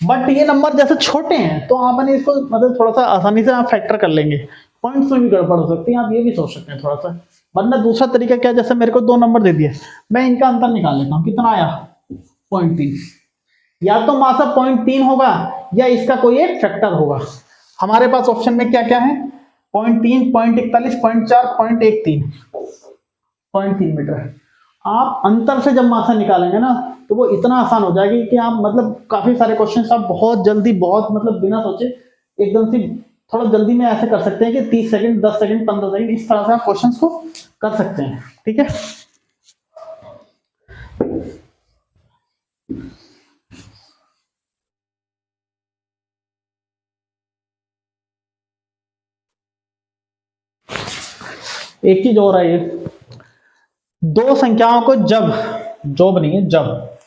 बट ये नंबर जैसे छोटे हैं तो आपने इसको मतलब थोड़ा सा आसानी से आप फैक्टर कर लेंगे, पॉइंट्स में भी गड़बड़ हो सकती है, आप ये भी सोच सकते हैं थोड़ा सा। वरना दूसरा तरीका क्या, जैसे मेरे को 2 नंबर दे दिए, मैं इनका अंतर निकाल लेता हूँ, कितना आया 0.3, या तो मासा 0.3 होगा या इसका कोई एक फैक्टर होगा। हमारे पास ऑप्शन में क्या क्या है, 0.3 0.41 0.4 0.13 0.3 मीटर। आप अंतर से जब मासा निकालेंगे ना तो वो इतना आसान हो जाएगी कि आप मतलब काफी सारे क्वेश्चन आप बहुत जल्दी, बहुत मतलब बिना सोचे एकदम से थोड़ा जल्दी में ऐसे कर सकते हैं कि 30 सेकंड 10 सेकंड 15 सेकंड इस तरह से आप क्वेश्चंस को कर सकते हैं। ठीक है, एक चीज और है, ये दो संख्याओं को जब नहीं है, जब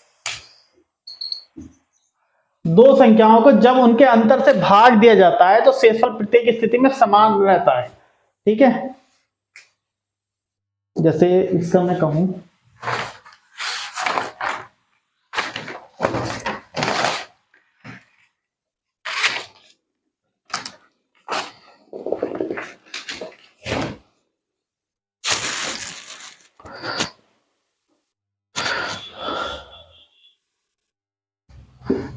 दो संख्याओं को जब उनके अंतर से भाग दिया जाता है तो शेषफल प्रत्येक स्थिति में समान रहता है। ठीक है, जैसे इसका मैं कहूं,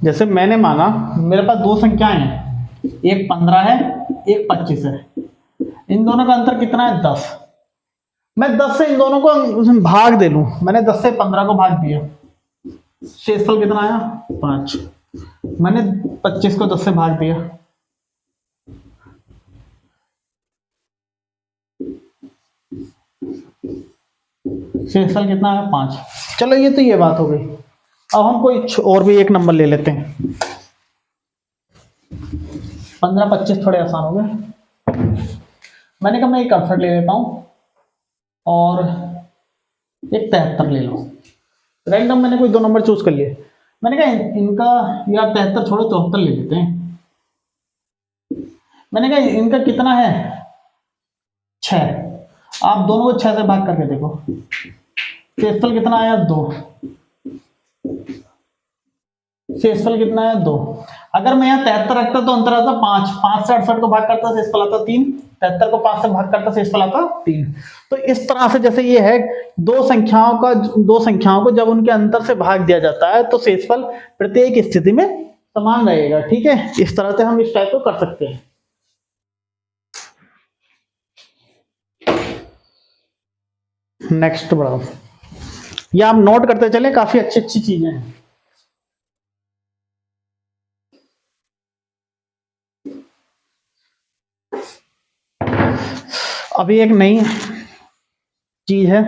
जैसे मैंने माना मेरे पास दो संख्याएं हैं, एक 15 है, एक 25 है। इन दोनों का अंतर कितना है? 10। मैं 10 से इन दोनों को भाग दे लूं, मैंने 10 से 15 को भाग दिया, शेषफल कितना आया? 5। मैंने 25 को 10 से भाग दिया, शेषफल कितना आया? 5। चलो ये तो ये बात हो गई। अब हम कोई और भी एक नंबर ले लेते हैं। 15 25 थोड़े आसान हो गए। मैंने कहा मैं एक 68 ले लेता हूं और एक 73 ले लो। रैंडम मैंने कोई दो नंबर चूज कर लिए। मैंने कहा इनका, या 73 छोड़ो 74 ले लेते हैं। मैंने कहा इनका कितना है? 6। आप दोनों को 6 से भाग करके देखो, शेषफल कितना आया? 2। शेषफल कितना है? 2। अगर मैं यहाँ 73 रखता तो अंतर आता 5। 5 से 68 को भाग करता शेषफल आता 3। 73 को 5 से भाग करता शेषफल आता 3। तो इस तरह से जैसे ये है, दो संख्याओं को जब उनके अंतर से भाग दिया जाता है तो शेषफल प्रत्येक स्थिति में समान रहेगा। ठीक है, इस तरह से हम इस टाइप को कर सकते हैं। नेक्स्ट बढ़ाओ, ये आप नोट करते चले, काफी अच्छी अच्छी चीजें हैं। अभी एक नई चीज है,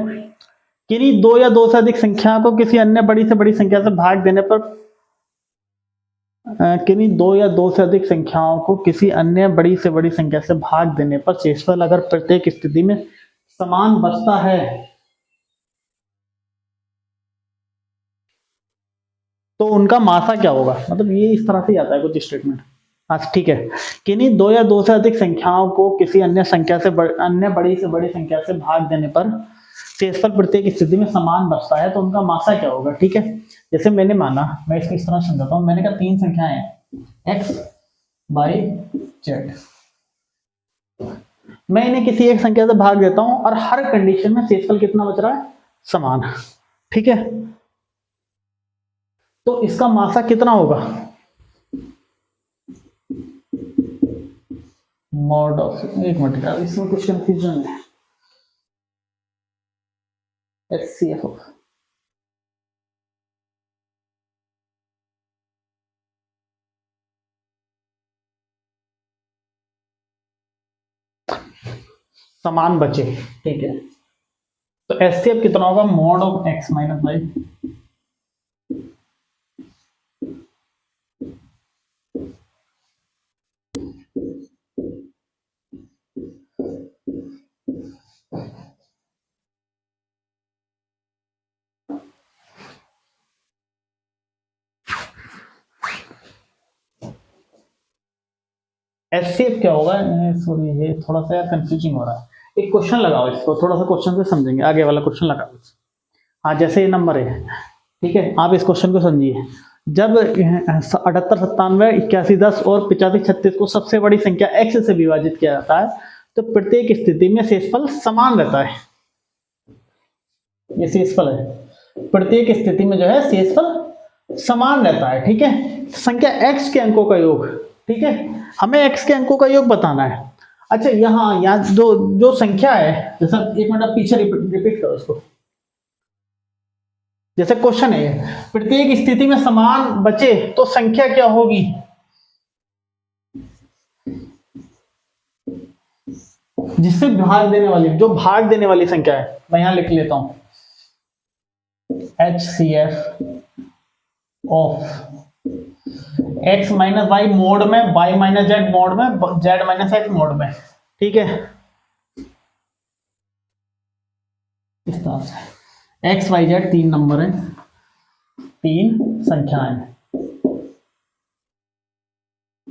किन्हीं दो या दो से अधिक संख्या को किसी अन्य बड़ी से बड़ी संख्या से भाग देने पर, किन्हीं दो या दो से अधिक संख्याओं को किसी अन्य बड़ी से बड़ी संख्या से भाग देने पर शेषफल अगर प्रत्येक स्थिति में समान बचता है तो उनका मासा क्या होगा? मतलब ये इस तरह से आता है कुछ स्टेटमेंट। अच्छा ठीक है, किन्हीं दो या दो से अधिक संख्याओं को किसी अन्य अन्य बड़ी से बड़ी संख्या से भाग देने पर शेषफल प्रत्येक स्थिति में समान बचता है तो उनका मासा क्या होगा? ठीक है, जैसे मैंने माना, मैं इसको इस तरह समझाता हूं। मैंने कहा 3 संख्याएं हैं, x y z। मैं इन्हें किसी एक संख्या से भाग देता हूं और हर कंडीशन में शेषफल कितना बच रहा है? समान। ठीक है, तो इसका मासा कितना होगा? मॉड ऑफ, एक मिनट यार इसमें कुछ कंफ्यूजन है। HCF समान बचे। ठीक है, तो HCF कितना होगा? Mod of x minus y. HCF क्या होगा? सॉरी ये थोड़ा सा कंफ्यूजिंग हो रहा है। एक क्वेश्चन लगाओ, इसको थोड़ा सा क्वेश्चन से समझेंगे, आगे वाला क्वेश्चन लगाओ। हाँ, जैसे ये नंबर है, ठीक है, आप इस क्वेश्चन को समझिए। जब 78 97 81 10 और 85 36 को सबसे बड़ी संख्या x से विभाजित किया जाता है तो प्रत्येक स्थिति में शेषफल समान रहता है। ये शेषफल है, प्रत्येक स्थिति में जो है शेषफल समान रहता है। ठीक है, संख्या x के अंकों का योग। ठीक है, हमें x के अंकों का योग बताना है। अच्छा, यहाँ जो संख्या है, जैसा एक मिनट पीछे रिपीट करो इसको। जैसे क्वेश्चन है, प्रत्येक स्थिति में समान बचे तो संख्या क्या होगी? जिससे भाग देने वाली, जो भाग देने वाली संख्या है, मैं यहां लिख लेता हूं HCF of x minus y mod में, y माइनस जेड मोड में, z माइनस एक्स मोड में। ठीक है, इस तरह से x y z 3 नंबर है, 3 संख्याएं।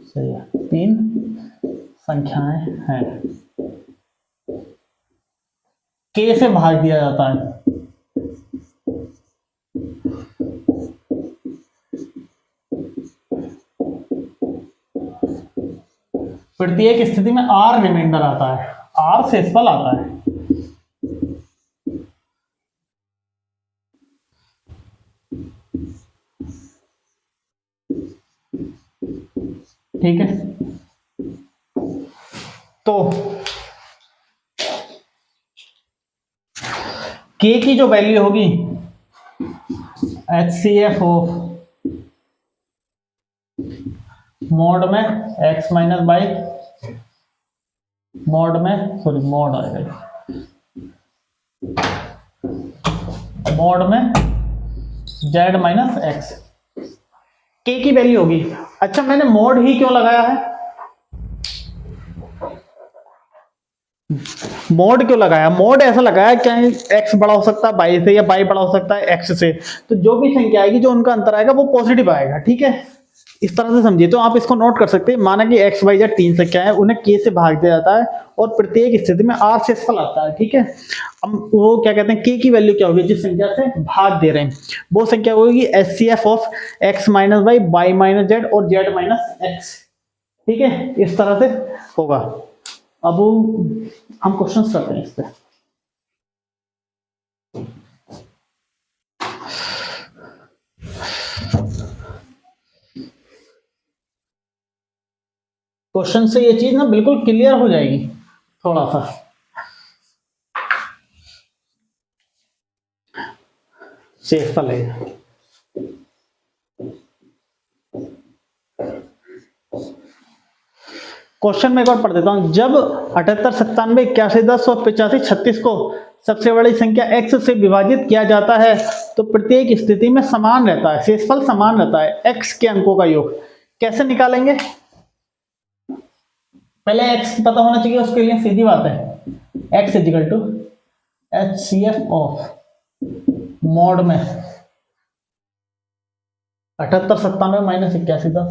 सही है, 3 संख्याएं हैं। k से भाग दिया जाता है। प्रत्येक स्थिति में r रिमाइंडर आता है, r शेषफल आता है। ठीक है, तो k की जो वैल्यू होगी HCF ऑफ मोड में x माइनस बाई मोड में, सॉरी मोड आएगा, मोड में z माइनस एक्स, k की वैल्यू होगी। अच्छा, मैंने मोड ही क्यों लगाया है? मोड क्यों लगाया? मोड ऐसा लगाया क्या x बड़ा हो सकता है y से या y बड़ा हो सकता है x से, तो जो भी संख्या आएगी जो उनका अंतर आएगा वो पॉजिटिव आएगा। ठीक है, इस तरह से समझिए। तो आप इसको नोट कर सकते हैं, माना कि x y z 3 संख्या है, उन्हें k से भाग दिया जाता है और प्रत्येक स्थिति में r शेषफल आता है। ठीक है, अब वो क्या कहते हैं, k की वैल्यू क्या होगी जिस संख्या से भाग दे रहे हैं, वो संख्या होगी HCF of x minus y, y minus z और z माइनस x। ठीक है, इस तरह से होगा। अब हम क्वेश्चन करते हैं इस पे। क्वेश्चन से ये चीज ना बिल्कुल क्लियर हो जाएगी थोड़ा सा। शेषफल है, क्वेश्चन में एक बार पढ़ देता हूं। जब 78, 97, 81, 10 और 85, 36 को सबसे बड़ी संख्या x से विभाजित किया जाता है तो प्रत्येक स्थिति में समान रहता है, शेषफल समान रहता है x के अंकों का योग। कैसे निकालेंगे? पहले x पता होना चाहिए, उसके लिए सीधी बात है, x equal to HCF of mod में 78, 97 minus 81, 10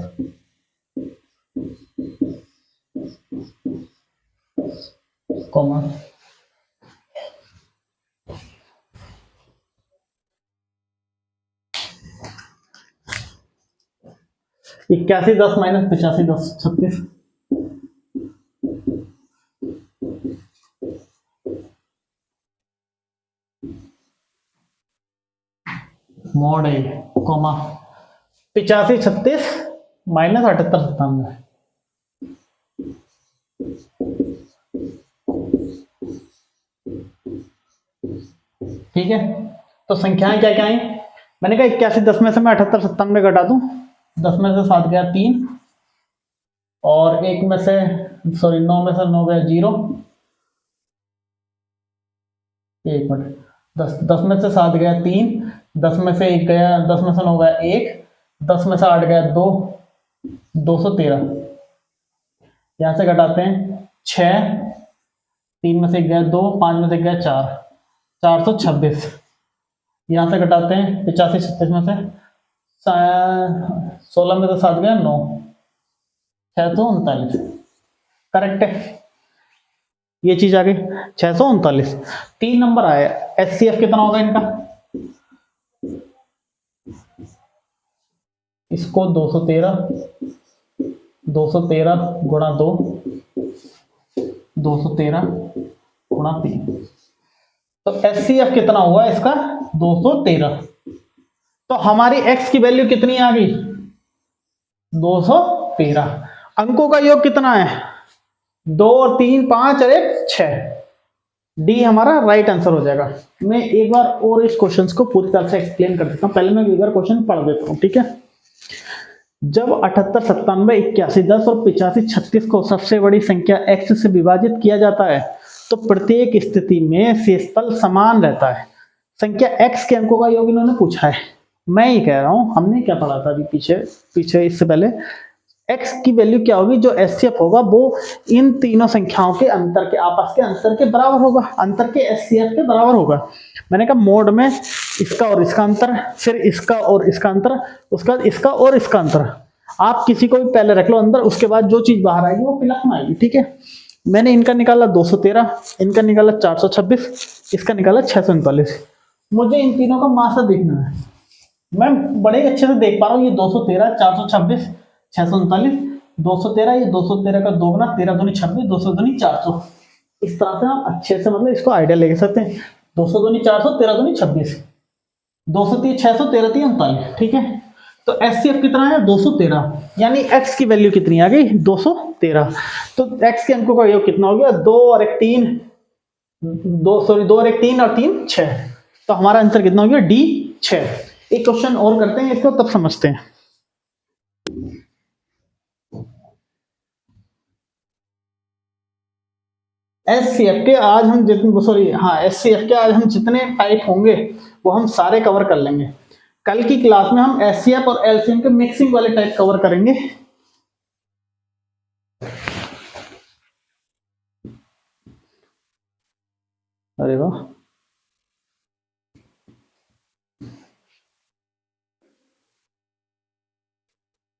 comma 81, 10 minus 85, 10 36। Mod a comma 85, 36 minus 78, 97। ठीक है, तो संख्याएं क्या क्या आई? मैंने कहा 81, 10 में से मैं 78, 97 घटा दूं, 10 में से 7 गया 3 और 1 में से, सॉरी 9 में से 9 गया 0, 1 मिनट, 10 में से 7 गया 3, 10 में से 1 गया, 10 में से 9 गया 1, 10 में से 8 गया 2, 213। यहां से घटाते हैं 6, 3 में से 1 गया 2, 5 में से 1 गया 4, 426। यहां से घटाते हैं 85, 36 में से 16 में से 7 गया 9, 639। करेक्ट है, ये चीज आ गई 639। 3 नंबर आया, HCF कितना होगा इनका? इसको 213 गुणा 2, 213 गुणा 3, तो HCF कितना हुआ इसका? 213। तो हमारी x की वैल्यू कितनी आ गई? 213। अंकों का योग कितना है? 2 और 3 5 और 1 6। डी हमारा राइट आंसर हो जाएगा। मैं एक बार और इस क्वेश्चन को पूरी तरह से एक्सप्लेन कर देता हूं, पहले मैं एक बार क्वेश्चन पढ़ देता हूं। ठीक है, जब 78, 97, 81, 10 और 85, 36 को सबसे बड़ी संख्या x से विभाजित किया जाता है तो प्रत्येक स्थिति में शेषफल समान रहता है। संख्या x के अंकों का योग इन्होंने पूछा है। मैं ये कह रहा हूं, हमने क्या पढ़ा था अभी पीछे इससे पहले, x की वैल्यू क्या होगी? जो HCF होगा वो इन तीनों संख्याओं के अंतर के, आपस के अंतर के बराबर होगा, अंतर के HCF के बराबर होगा। मैंने कहा मोड में इसका और इसका अंतर, फिर इसका और इसका अंतर, उसका बाद इसका और इसका अंतर, आप किसी को भी पहले रख लो अंदर, उसके बाद जो चीज बाहर आएगी वो प्लस में आएगी, ठीक है। मैंने इनका निकाला 213, इनका निकाला 426, इसका निकाला 639। मुझे इन तीनों का मासा देखना है। मैं बड़े अच्छे से देख पा रहा हूँ, ये 213, 426, 639, 213, ये 213 का 2 गुना 13 दूनी 26, 200 दूनी 400। इस तरह से हम अच्छे से मतलब इसको आइडिया ले सकते हैं। 200 दूनी 400, 13 दूनी 26, 230, 600, 13 3 39, ठीक है। तो एचसीएफ कितना है 213, यानी एक्स की वैल्यू कितनी आ गई 213। तो एक्स के अंकों का योग कितना हो गया 2 और 1 3, 2 सॉरी 2 और 1 3 और 3 6। तो हमारा आंसर कितना हो गया डी 6। एक क्वेश्चन और करते हैं इसको, तब समझते हैं। एचसीएफ के आज हम जितने सॉरी हाँ एचसीएफ के आज हम जितने टाइप होंगे वो हम सारे कवर कर लेंगे। कल की क्लास में हम एचसीएफ और एलसीएम के मिक्सिंग वाले टाइप कवर करेंगे। अरे वाह,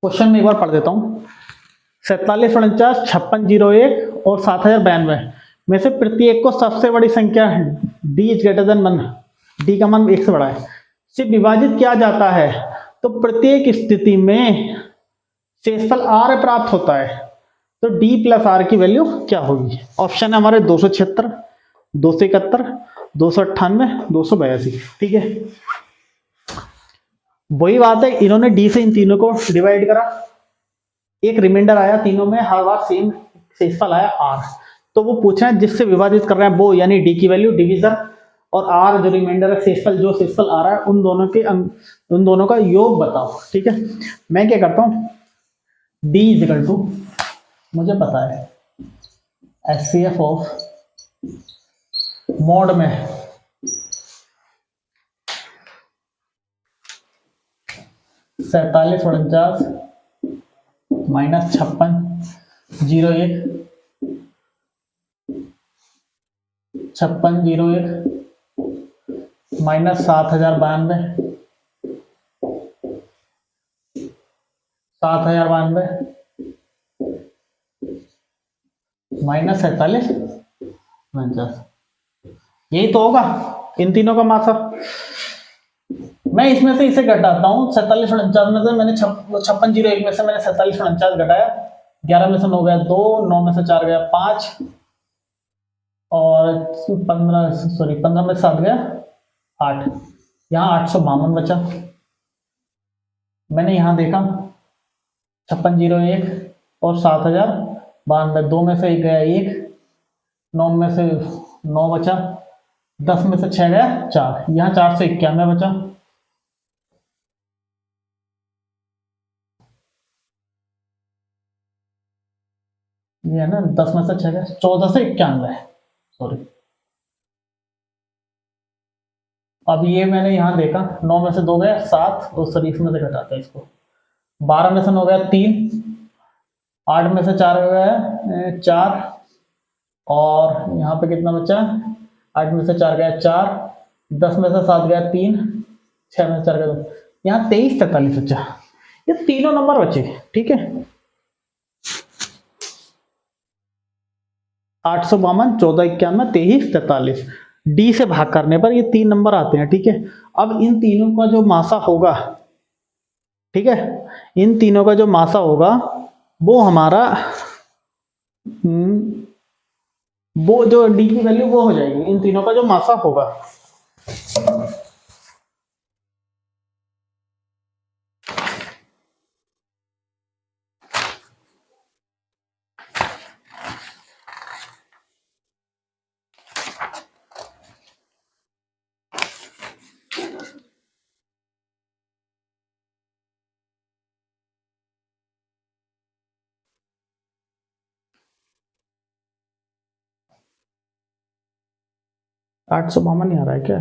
क्वेश्चन में एक बार पढ़ देता हूं। 4749, 5601 और 7092 में से प्रत्येक को सबसे बड़ी संख्या D is greater than 1, D का मान 1 से बड़ा है, से विभाजित किया जाता है तो प्रत्येक स्थिति में शेषफल आर प्राप्त होता है। तो डी प्लस आर की वैल्यू क्या होगी? ऑप्शन है हमारे 276, 271, 298, 282, ठीक है। वही बात है, इन्होंने डी से इन तीनों को डिवाइड करा, एक रिमाइंडर आया, तीनों में हर बार सेम शेषफल आया आर। तो वो पूछ रहे हैं जिससे विभाजित कर रहे हैं वो, यानी डी की वैल्यू डिवीजन और आर जो रिमाइंडर है शेषफल, जो शेषफल आ रहा है उन दोनों का योग बताओ, ठीक है। मैं क्या करता हूं, डी इजिकल टू, मुझे पता है एचसीएफ ऑफ मोड में 4749 माइनस 5601, 5601 माइनस 7092, 7092 माइनस 4749, यही तो होगा इन तीनों का मासा। मैं इसमें से इसे घटाता हूँ, 4749 में से मैंने 5601 में से मैंने 4749 घटाया, 11 में से 9 गया 2, 9 में से 4 गया 5 और 15 में से 7 गया 8, यहाँ 852 बचा। मैंने यहाँ देखा 5601 और 7092, 2 में से 1 गया 1, 9 में से 9 बचा, 10 में से 6 गया 4, यहाँ 491 बचा। ये है ना 10 में से 6 गया 14 से 91, सॉरी। अब ये मैंने यहाँ देखा 9 में से 2 गया 7, और सॉरी इसमें से घटाते हैं इसको, 12 में से 9 गया 3, 8 में से 4 गया 4 और यहाँ पे कितना बचा, 8 में से 4 गया 4, 10 में से 7 गया 3, 6 में से 4 गया 2, यहाँ 23 43 बचा। ये तीनों नंबर बचे, ठीक है। 852, 1491, 23 43, डी से भाग करने पर ये 3 नंबर आते हैं, ठीक है। अब इन तीनों का जो मासा होगा, ठीक है, इन तीनों का जो मासा होगा वो हमारा वो जो डी की वैल्यू वो हो जाएगी, इन तीनों का जो मासा होगा। आठ सौ बावन नहीं आ रहा है क्या?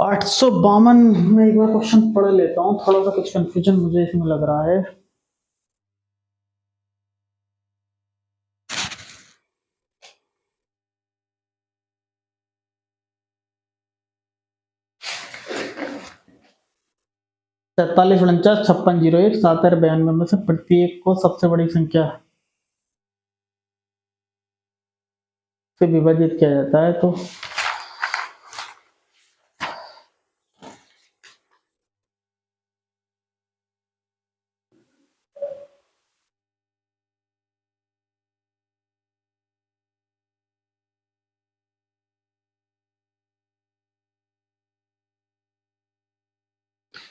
आठ सौ बावन में एक बार क्वेश्चन पढ़ लेता हूँ, थोड़ा सा कुछ कंफ्यूजन मुझे इसमें लग रहा है। 47 49 56 01 70 92 में से प्रत्येक को सबसे बड़ी संख्या से विभाजित किया जाता है तो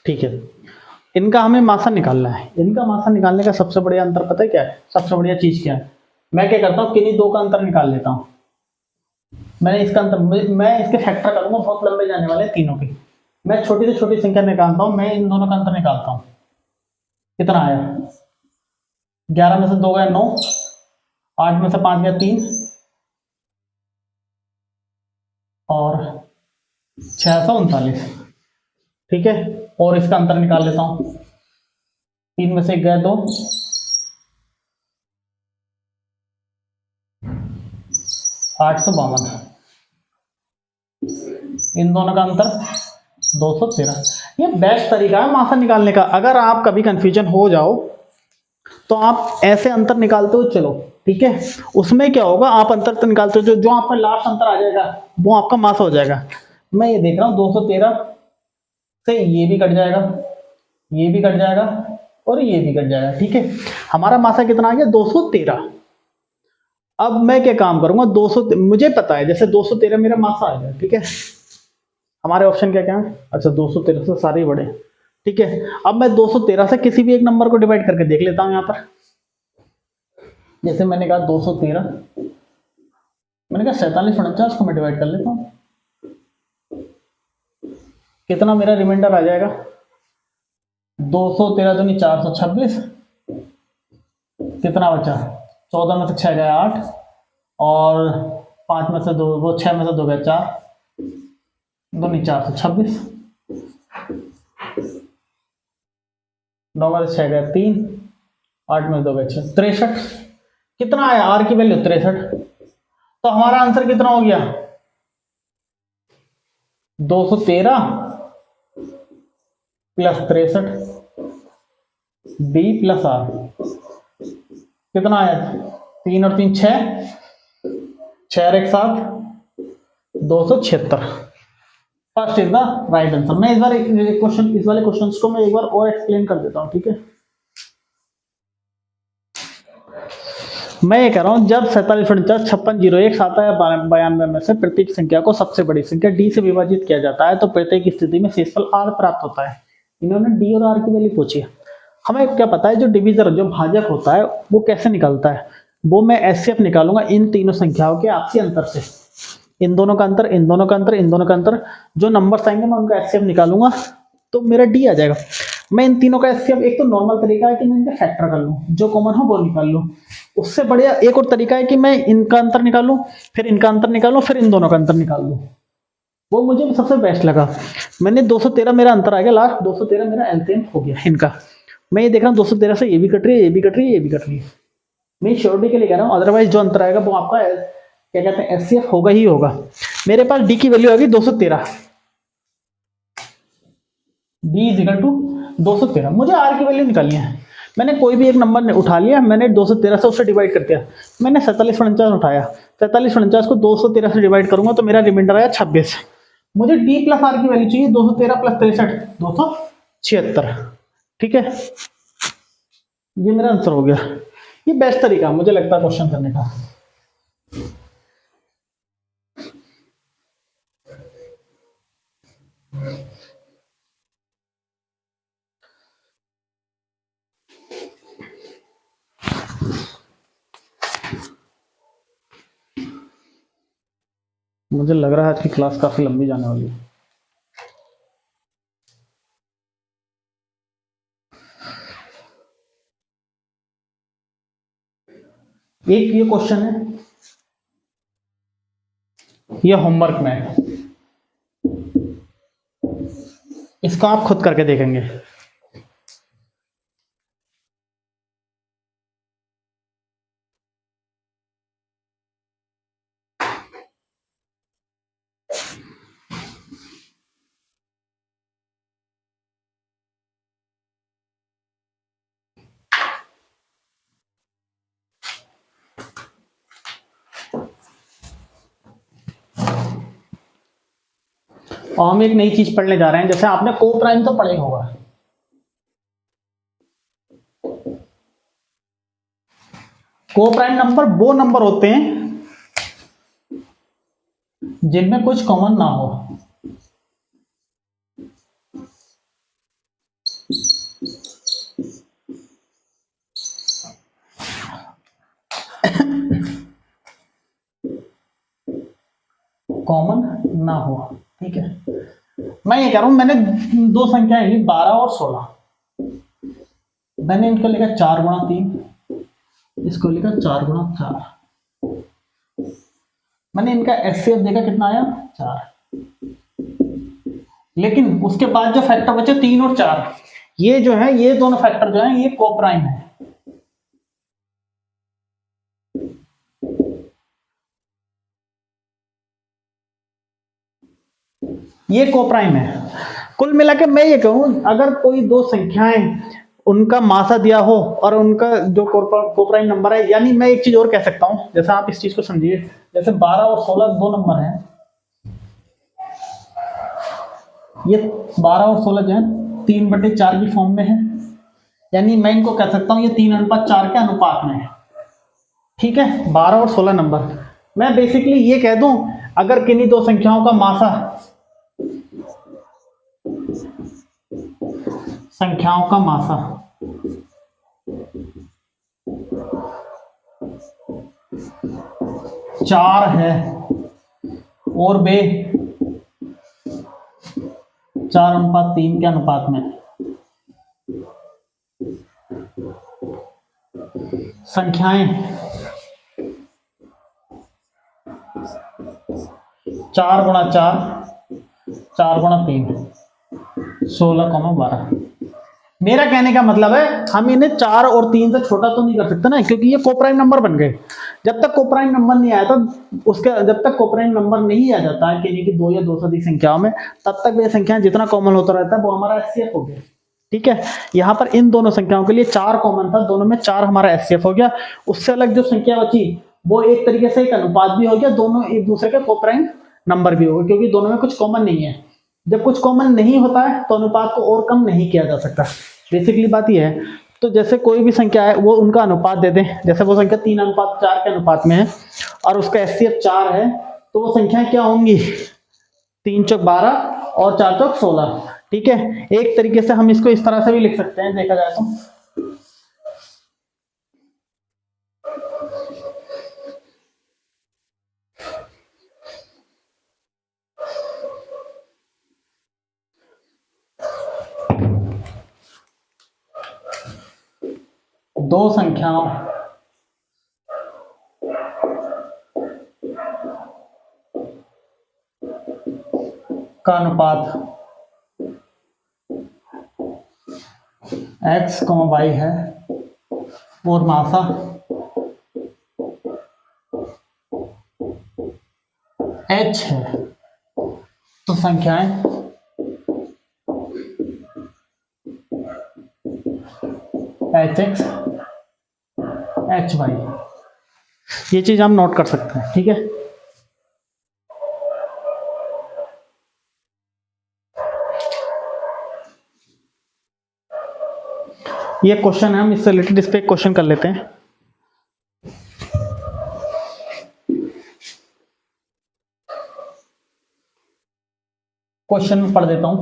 ठीक है। इनका हमें मासा निकालना है। इनका मासा निकालने का सबसे बढ़िया अंतर पता है क्या है? सबसे बढ़िया चीज क्या है? मैं क्या करता हूँ, किन्हीं दो का अंतर निकाल लेता हूँ। मैंने इसका अंतर, मैं इसके फैक्टर करूंगा, बहुत लंबे जाने वाले हैं तीनों के। मैं छोटी से छोटी संख्या निकालता हूँ, मैं इन दोनों का अंतर निकालता हूँ। कितना आया? 11 में से 2 गया 9, 8 में से 5 गया 3 और 639। ठीक है, और इसका अंतर निकाल लेता हूं। 3 में से 1 गया 2, 852। इन दोनों का अंतर 213। ये बेस्ट तरीका है मासा निकालने का। अगर आप कभी कंफ्यूजन हो जाओ तो आप ऐसे अंतर निकालते हो चलो, ठीक है। उसमें क्या होगा, आप अंतर तो निकालते हो, जो आपका लास्ट अंतर आ जाएगा वो आपका मासा हो जाएगा। मैं ये देख रहा हूं 213 से ये भी कट जाएगा, ये भी कट जाएगा और ये भी कट जाएगा। ठीक है, हमारा मासा कितना आ गया? 213। अब मैं क्या काम करूंगा, 200, मुझे पता है जैसे 213 मेरा मासा आ गया। ठीक है, हमारे ऑप्शन क्या क्या है? अच्छा, 213 से सारे बड़े। ठीक है, अब मैं 213 से किसी भी एक नंबर को डिवाइड करके देख लेता हूं। यहां पर जैसे मैंने कहा 213, मैंने कहा 47 49 को मैं डिवाइड कर लेता हूं। कितना मेरा रिमाइंडर आ जाएगा? 213 दूनी 426। कितना बचा? 14 में से 6 गया 8 और 5 में से 2, वो 6 में से 2 गया 4, दूनी 426। 9 में से 6 गया 3, 8 में से 2 गया 6, 63। कितना आया? आर की वैल्यू 63। तो हमारा आंसर कितना हो गया? 213 प्लस 63 बी प्लस आर। कितना आया? 3 और 3 6, 6 और 1 7, 276। First is the right answer. मैं इस बार इस वाले क्वेश्चंस को मैं एक बार और एक्सप्लेन कर देता हूं। ठीक है, मैं ये कह रहा हूं, जब 47 49 56 01 7 या 92 में से प्रत्येक संख्या को सबसे बड़ी संख्या डी से विभाजित किया जाता है तो प्रत्येक स्थिति में शेषफल आर प्राप्त होता है। इन्होंने डी और आर की वैल्यू पूछी है। हमें क्या पता है, जो डिविजर, जो भाजक होता है वो कैसे निकलता है? वो मैं एचसीएफ निकालूंगा इन तीनों संख्याओं के आपसी अंतर से। इन दोनों का अंतर, इन दोनों का अंतर, इन दोनों का अंतर, जो नंबर्स आएंगे मैं उनका एचसीएफ निकालूंगा तो मेरा डी आ जाएगा। मैं इन तीनों का एचसीएफ, एक तो नॉर्मल तरीका है कि मैं इनका फैक्टर कर लूं, जो कॉमन हो वो निकाल लूं। उससे बढ़िया एक और तरीका है कि मैं इनका अंतर निकालूं, फिर इनका अंतर निकालूं, फिर इन दोनों का अंतर निकाल लूं। वो मुझे सबसे बेस्ट लगा। मैंने 213 मेरा अंतर आ गया, लास्ट 213 मेरा एलसीएम हो गया इनका। मैं ये देख रहा हूँ 213 से ये भी कट रही है, ये भी कट रही है, ये भी कट रही है। मैं श्योरिटी के लिए कह रहा हूँ, अदरवाइज जो अंतर आएगा वो आपका क्या कहते हैं एचसीएफ होगा ही होगा। मेरे पास डी की वैल्यू आ गई 213, डी इज इक्वल टू 213। मुझे आर की वैल्यू निकालनी है। मैंने कोई भी एक नंबर उठा लिया, मैंने 213 से उससे डिवाइड कर दिया। मैंने 47 49 उठाया, 47 49 को 213 से डिवाइड करूंगा तो मेरा रिमाइंडर आया 26। मुझे डी प्लस आर की वैल्यू चाहिए, 213 प्लस 63 276। ठीक है, ये मेरा आंसर हो गया। ये बेस्ट तरीका मुझे लगता है क्वेश्चन करने का। मुझे लग रहा है आज की क्लास काफी लंबी जाने वाली है। एक ये क्वेश्चन है, ये होमवर्क में है, इसको आप खुद करके देखेंगे। और हम एक नई चीज पढ़ने जा रहे हैं। जैसे आपने को प्राइम तो पढ़े होगा, को प्राइम नंबर वो नंबर होते हैं जिनमें कुछ कॉमन ना हो। कॉमन ना हो, ठीक है। मैं ये कह रहा हूं, मैंने दो संख्याएं ली 12 और 16, मैंने इनको लिखा 4 गुणा 3, इसको लिखा 4 गुणा 4, मैंने इनका एचसीएफ देखा कितना आया 4, लेकिन उसके बाद जो फैक्टर बचे 3 और 4, ये जो है ये दोनों फैक्टर जो है ये कोप्राइम है। ये कोप्राइम है। कुल मिला के मैं ये कहूं, अगर कोई दो संख्याएं उनका मासा दिया हो और उनका जो कोप्राइम नंबर है, यानी मैं एक चीज और कह सकता हूं, जैसे आप इस चीज को समझिए, जैसे 12 और 16 दो नंबर हैं, ये 12 और 16 जो है 3/4 की फॉर्म में है, यानी मैं इनको कह सकता हूं ये 3:4 के अनुपात में है, ठीक है। 12 और 16 नंबर, मैं बेसिकली ये कह दूं, अगर किन्हीं दो संख्याओं का मासा, संख्याओं का मासा 4 है और वे 4:3 के अनुपात में, संख्याएं 4 गुणा 4, 4 गुणा 3, 16,12। मेरा कहने का मतलब है हम इन्हें 4 और 3 से छोटा तो नहीं कर सकते ना, क्योंकि ये कोप्राइम नंबर बन गए। जब तक कोप्राइम नंबर नहीं आया था, उसके जब तक कोप्राइम नंबर नहीं आ जाता है किन्हीं की 2 या 2 से अधिक संख्याओं में, तब तक ये संख्याएं जितना कॉमन होता रहता है वो हमारा एचसीएफ हो गया, ठीक है। यहाँ पर इन दोनों संख्याओं के लिए 4 कॉमन था, दोनों में 4 हमारा एचसीएफ हो गया। उससे अलग जो संख्या बची वो एक तरीके से एक अनुपात भी हो गया, दोनों एक दूसरे के कोप्राइम नंबर भी हो गए, क्योंकि दोनों में कुछ कॉमन नहीं है। जब कुछ कॉमन नहीं होता है तो अनुपात को और कम नहीं किया जा सकता, बेसिकली बात यह है। तो जैसे कोई भी संख्या है वो उनका अनुपात दे दें, जैसे वो संख्या 3:4 के अनुपात में है और उसका एचसीएफ 4 है, तो वो संख्याएं क्या होंगी, 3 चौक 12 और 4 चौक 16, ठीक है। एक तरीके से हम इसको इस तरह से भी लिख सकते हैं, देखा जाए तो दो संख्याओं का अनुपात x, y है और मासा h है, तो संख्याएं hx hy, ये चीज हम नोट कर सकते हैं, ठीक है। ये क्वेश्चन है, हम इससे रिलेटेड इस पे क्वेश्चन कर लेते हैं। क्वेश्चन में पढ़ देता हूं।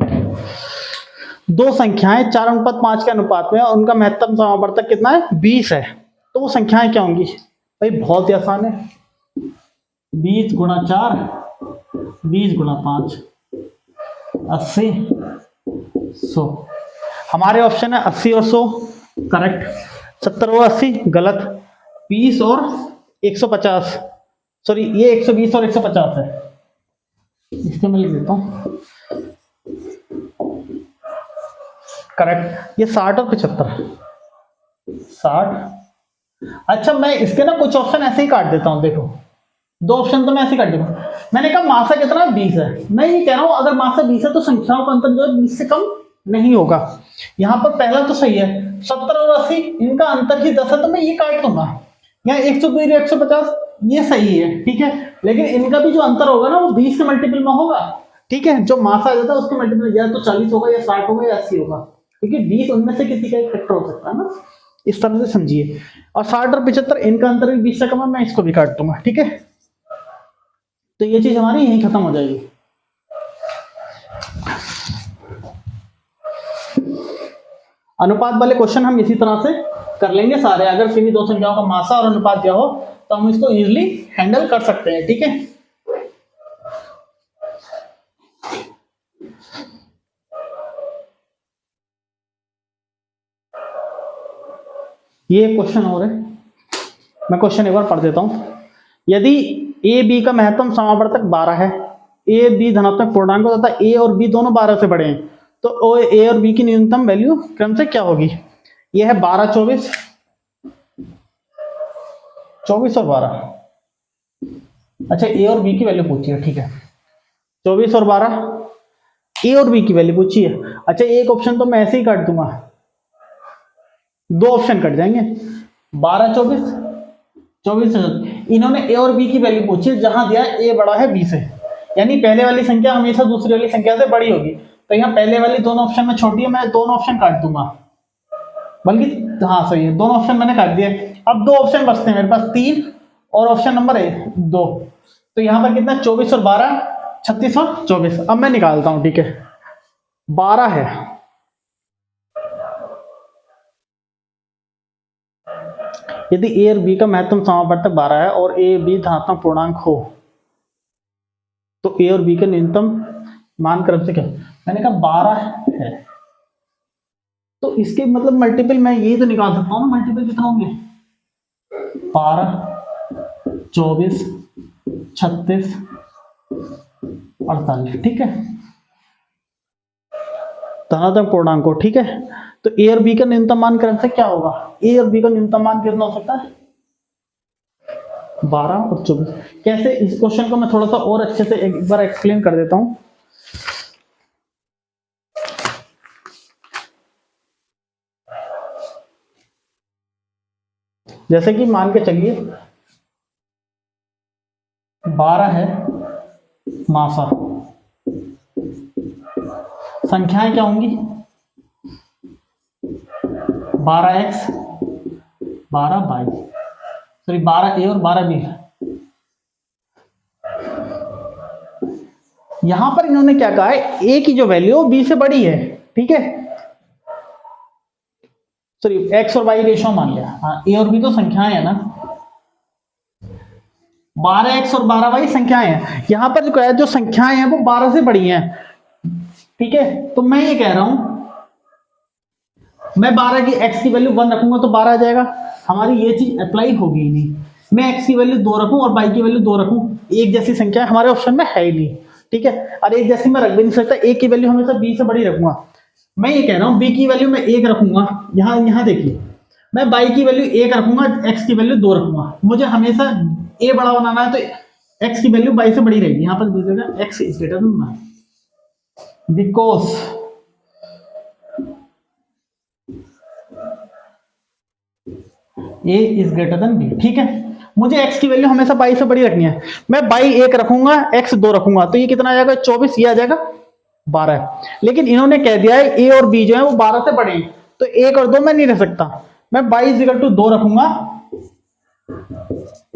दो संख्याएं 4:5 के अनुपात में, उनका महत्तम समावर्तक कितना है 20 है, तो वो संख्याएं क्या होंगी भाई, बहुत ही आसान है, 20 गुणा 4, 20 गुणा 5, 80, 100। हमारे ऑप्शन है 80 और 100 करेक्ट, 70 और 80 गलत, 20 और 150, सॉरी ये 120 और 150 है, इसको मैं लिख देता हूं करेक्ट। ये 60 और 75, 60। अच्छा मैं इसके ना कुछ ऑप्शन ऐसे ही काट देता हूं, देखो 2 ऑप्शन तो मैं ऐसे ही काट देता। मैंने कहा मासा कितना 20 है, मैं ये कह रहा हूं अगर मासा 20 है तो संख्याओं का अंतर जो है 20 से कम नहीं होगा। यहां पर पहला तो सही है, 70 और 80 इनका अंतर ही 10 है, तो मैं ये काट दूंगा। यहाँ 120 150 ये सही है, ठीक है, लेकिन इनका भी जो अंतर होगा ना वो 20 के मल्टीपल में होगा, ठीक है, जो मासा आ जाता है उसको मल्टीप्लाई या तो 40 होगा या 60 होगा या 80 होगा, क्योंकि 20 उनमें से किसी का एक फैक्टर हो सकता है ना, इस तरह से समझिए। और 60 और 75 इनका अंतर भी 20 से कम है, मैं इसको भी काट दूंगा, ठीक है। तो ये चीज हमारी यहीं खत्म हो जाएगी। अनुपात वाले क्वेश्चन हम इसी तरह से कर लेंगे सारे, अगर किसी दो संख्याओं का मासा और अनुपात क्या हो तो हम इसको इजीली हैंडल कर सकते हैं, ठीक है। ये क्वेश्चन और है, मैं क्वेश्चन एक बार पढ़ देता हूं। यदि ए बी का महत्तम समावर्तक 12 है, ए बी धनात्मक पूर्णांक तथा ए और बी दोनों 12 से बड़े हैं, तो ए और बी की न्यूनतम वैल्यू क्रम से क्या होगी। यह है 12, 24, 24 और 12। अच्छा, ए और बी की वैल्यू पूछी है, ठीक है। 24 और 12 ए और बी की वैल्यू पूछी है। अच्छा, एक ऑप्शन तो मैं ऐसे ही काट दूंगा, दो ऑप्शन कट जाएंगे, 12, 24, 24। इन्होंने ए और बी की वैल्यू पूछी है, जहां दिया ए बड़ा है बी से, यानी पहले वाली संख्या हमेशा दूसरी वाली संख्या से बड़ी होगी, तो यहाँ पहले वाली दोनों ऑप्शन में छोटी है, मैं दोनों ऑप्शन काट दूंगा, बल्कि हाँ सही है, दोनों ऑप्शन मैंने काट दिए। अब दो ऑप्शन बचते हैं मेरे पास, 3 और ऑप्शन नंबर 2। तो यहाँ पर कितना, 24 और 12, 36 और 24। अब मैं निकालता हूं, ठीक है। 12 है, यदि ए और बी का महत्तम समावर्तक 12 है और ए बी धनात्मक पूर्णांक हो, तो ए और बी का न्यूनतम मान क्रम से क्या, मैंने कहा 12 है, तो इसके मतलब मल्टीपल मैं यही तो निकाल सकता हूँ ना, मल्टीपल कितना होंगे, 12, 24, 36, 48, ठीक है, धनात्मक पूर्णांक को, ठीक है। तो ए और बी का न्यूनतम मान क्रम से क्या होगा, ए और बी का न्यूनतम मान कितना हो सकता है, 12 और 24। कैसे, इस क्वेश्चन को मैं थोड़ा सा और अच्छे से एक बार एक्सप्लेन कर देता हूं। जैसे कि मान के चलिए 12 है मासा, संख्याएं क्या होंगी, 12x, 12y, सॉरी 12a और 12b। यहां पर इन्होंने क्या कहा है, ए की जो वैल्यू बी से बड़ी है, ठीक है, सॉरी एक्स और वाई रेशो मान लिया, हाँ ए और बी तो संख्याएं है ना, 12x और 12y संख्याएं हैं, यहां पर जो कहा है जो संख्याएं हैं वो 12 से बड़ी हैं, ठीक है। तो मैं ये कह रहा हूं, मैं 12 की x की वैल्यू 1 रखूंगा तो 12 आ जाएगा, हमारी ये चीज अप्लाई होगी ही नहीं। मैं x की वैल्यू 2 रखूं और y की वैल्यू 2 रखूं, एक जैसी संख्या हमारे ऑप्शन में है ही नहीं, ठीक है। और एक जैसी मैं रख भी नहीं सकता, a की वैल्यू हमेशा b से बड़ी रखूंगा। मैं ये कह रहा हूं b की वैल्यू मैं 1 रखूंगा, यहां देखिए, मैं y की वैल्यू 1 रखूंगा, x की वैल्यू 2 रखूंगा, मुझे हमेशा a बड़ा बनाना है तो x की वैल्यू y से बड़ी रहेगी, यहां पर दीजिएगा x is greater than y, because a is greater than b, ठीक है। मुझे x की वैल्यू हमेशा y से बड़ी रखनी है, मैं y 1 रखूंगा, x 2 रखूंगा, तो ये कितना आ जाएगा, 24, ये आ जाएगा 12। लेकिन इन्होंने कह दिया है a और b जो है वो 12 से बड़े हैं, तो 1 और 2 मैं नहीं रख सकता, मैं y इज इक्वल टू 2 रखूंगा,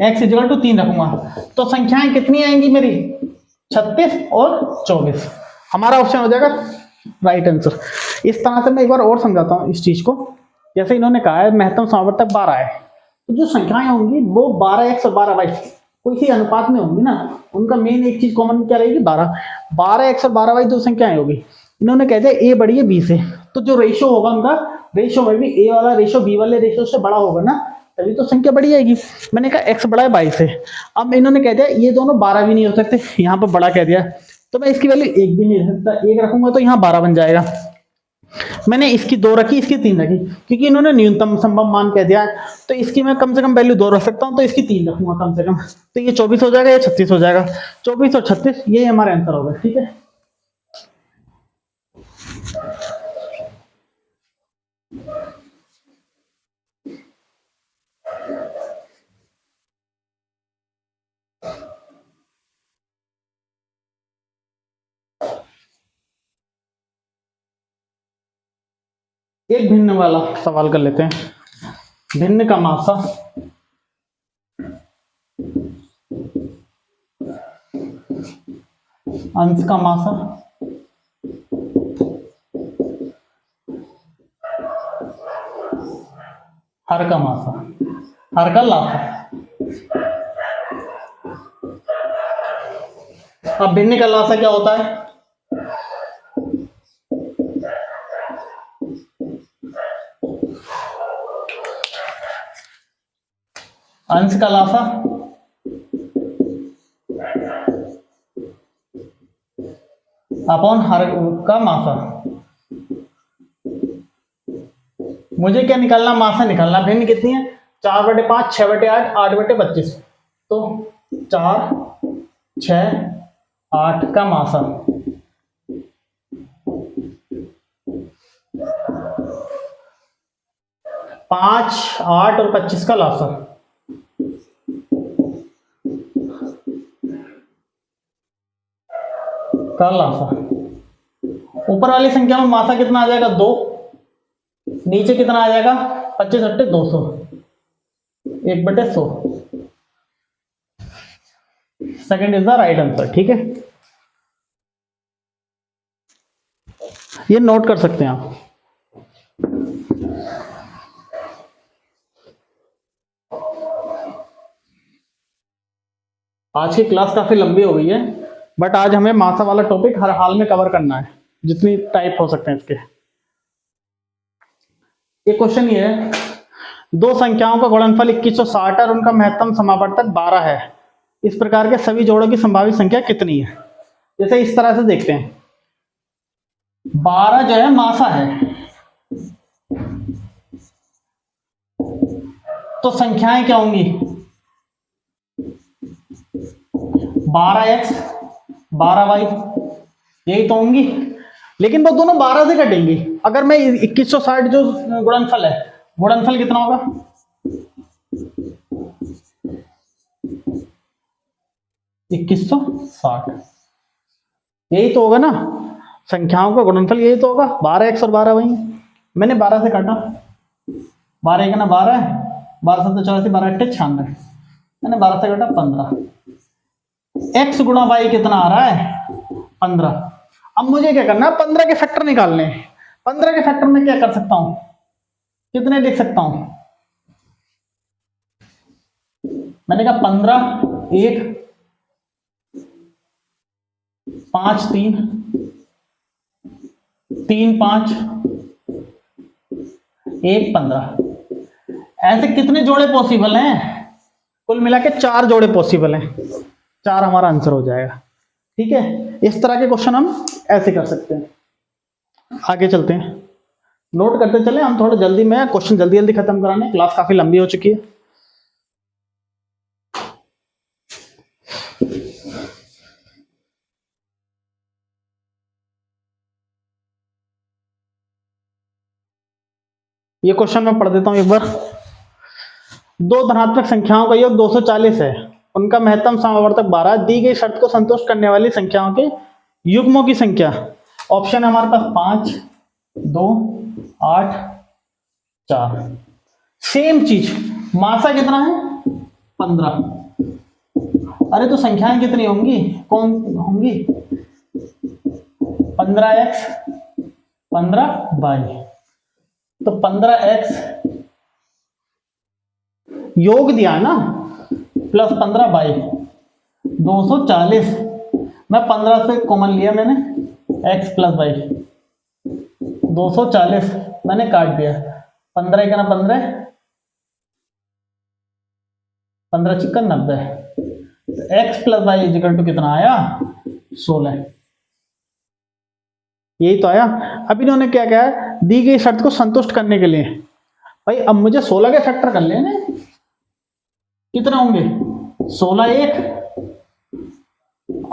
x इज इक्वल टू 3 रखूंगा, तो संख्याएं कितनी आएंगी मेरी, 36 और 24, हमारा ऑप्शन हो जाएगा राइट आंसर। इस तरह से मैं एक बार और समझाता हूं इस चीज को। जैसे इन्होंने कहा है महत्तम समावर्तक 12 है, तो जो संख्याएं होंगी वो 12x और 12y कोई सी अनुपात में होंगी ना, उनका मेन एक चीज कॉमन क्या रहेगी, 12x और 12y दो संख्याएं होगी। इन्होंने कह दिया ए बड़ी है बी से, तो जो रेशो होगा उनका, रेशो में भी ए वाला रेशो बी वाले रेशो से बड़ा होगा ना, तभी तो संख्या बड़ी आएगी। मैंने कहा x बड़ा है 22 से, अब इन्होंने कह दिया ये दोनों 12 भी नहीं हो सकते, यहाँ पर बड़ा कह दिया, तो मैं इसकी वैल्यू 1 भी नहीं रख सकता, 1 रखूंगा तो यहाँ 12 बन जाएगा। मैंने इसकी 2 रखी, इसकी 3 रखी, क्योंकि इन्होंने न्यूनतम संभव मान कह दिया है, तो इसकी मैं कम से कम वैल्यू 2 रख सकता हूं, तो इसकी 3 रखूंगा कम से कम, तो ये 24 हो जाएगा, ये 36 हो जाएगा, 24 और 36 ये हमारा आंसर होगा, ठीक है। एक भिन्न वाला सवाल कर लेते हैं। भिन्न का मासा अंश का मासा हर का मासा हर का लासा। अब भिन्न का लासा क्या होता है? अंश का लासा अपॉन हर का मासा। मुझे क्या निकालना? मासा निकालना। भिन्न कितनी है? 4/5, 6/8, 8/25। तो 4, 6, 8 का मासा। 5, 8 और 25 का लासा। का लासा। ऊपर वाली संख्या में मासा कितना आ जाएगा? 2। नीचे कितना आ जाएगा? 25 × 200, 1/100। Second is the right answer. ठीक है, ये नोट कर सकते हैं आप। आज की क्लास काफी लंबी हो गई है, बट आज हमें मासा वाला टॉपिक हर हाल में कवर करना है, जितनी टाइप हो सकते हैं इसके। ये क्वेश्चन ये है, दो संख्याओं का गुणनफल 2160 और उनका महत्तम समावर्तक 12 है। इस प्रकार के सभी जोड़ों की संभावित संख्या कितनी है? जैसे इस तरह से देखते हैं, 12 जो है मासा है, तो संख्याएं क्या होंगी? 12x 12y, यही तो होंगी। लेकिन वो दोनों 12 से कटेंगी। अगर मैं 2160 जो गुणनफल है, गुणनफल कितना होगा? 2160, यही तो होगा ना। संख्याओं का गुणनफल यही तो होगा, 12x और 12y। मैंने 12 से काटा, 12 एक ना 12 है, 12 7 84, 12 8 96। मैंने 12 से काटा 15। x गुणा y कितना आ रहा है? 15। अब मुझे क्या करना है? 15 के फैक्टर निकालने हैं। 15 के फैक्टर में क्या कर सकता हूं? कितने लिख सकता हूं? मैंने कहा 15 1 5 3 3 5 1 15। ऐसे कितने जोड़े पॉसिबल हैं? कुल मिला के 4 जोड़े पॉसिबल हैं। 4 हमारा आंसर हो जाएगा। ठीक है, इस तरह के क्वेश्चन हम ऐसे कर सकते हैं। आगे चलते हैं, नोट करते चले हम। थोड़ा जल्दी में क्वेश्चन जल्दी जल्दी खत्म कराने, क्लास काफी लंबी हो चुकी है। ये क्वेश्चन मैं पढ़ देता हूं एक बार। दो धनात्मक संख्याओं का योग 240 है, उनका महत्तम समावर्तक 12। दी गई शर्त को संतुष्ट करने वाली संख्याओं के युग्मों की संख्या। ऑप्शन है हमारे पास 5 2 8 4। सेम चीज, मासा कितना है? 15। अरे तो संख्याएं कितनी होंगी? कौन होंगी? 15x 15y। तो 15x योग दिया ना, प्लस 15y 240। मैं 15 से कॉमन लिया मैंने, x प्लस y 240 मैंने काट दिया। 15 का ना 15, 15 चिक्का 90। तो x plus y equal to कितना आया? 16। यही तो आया। अब इन्होंने क्या किया है? दी गई शर्त को संतुष्ट करने के लिए, भाई अब मुझे 16 के फैक्टर कर लेने। कितने होंगे? 16 1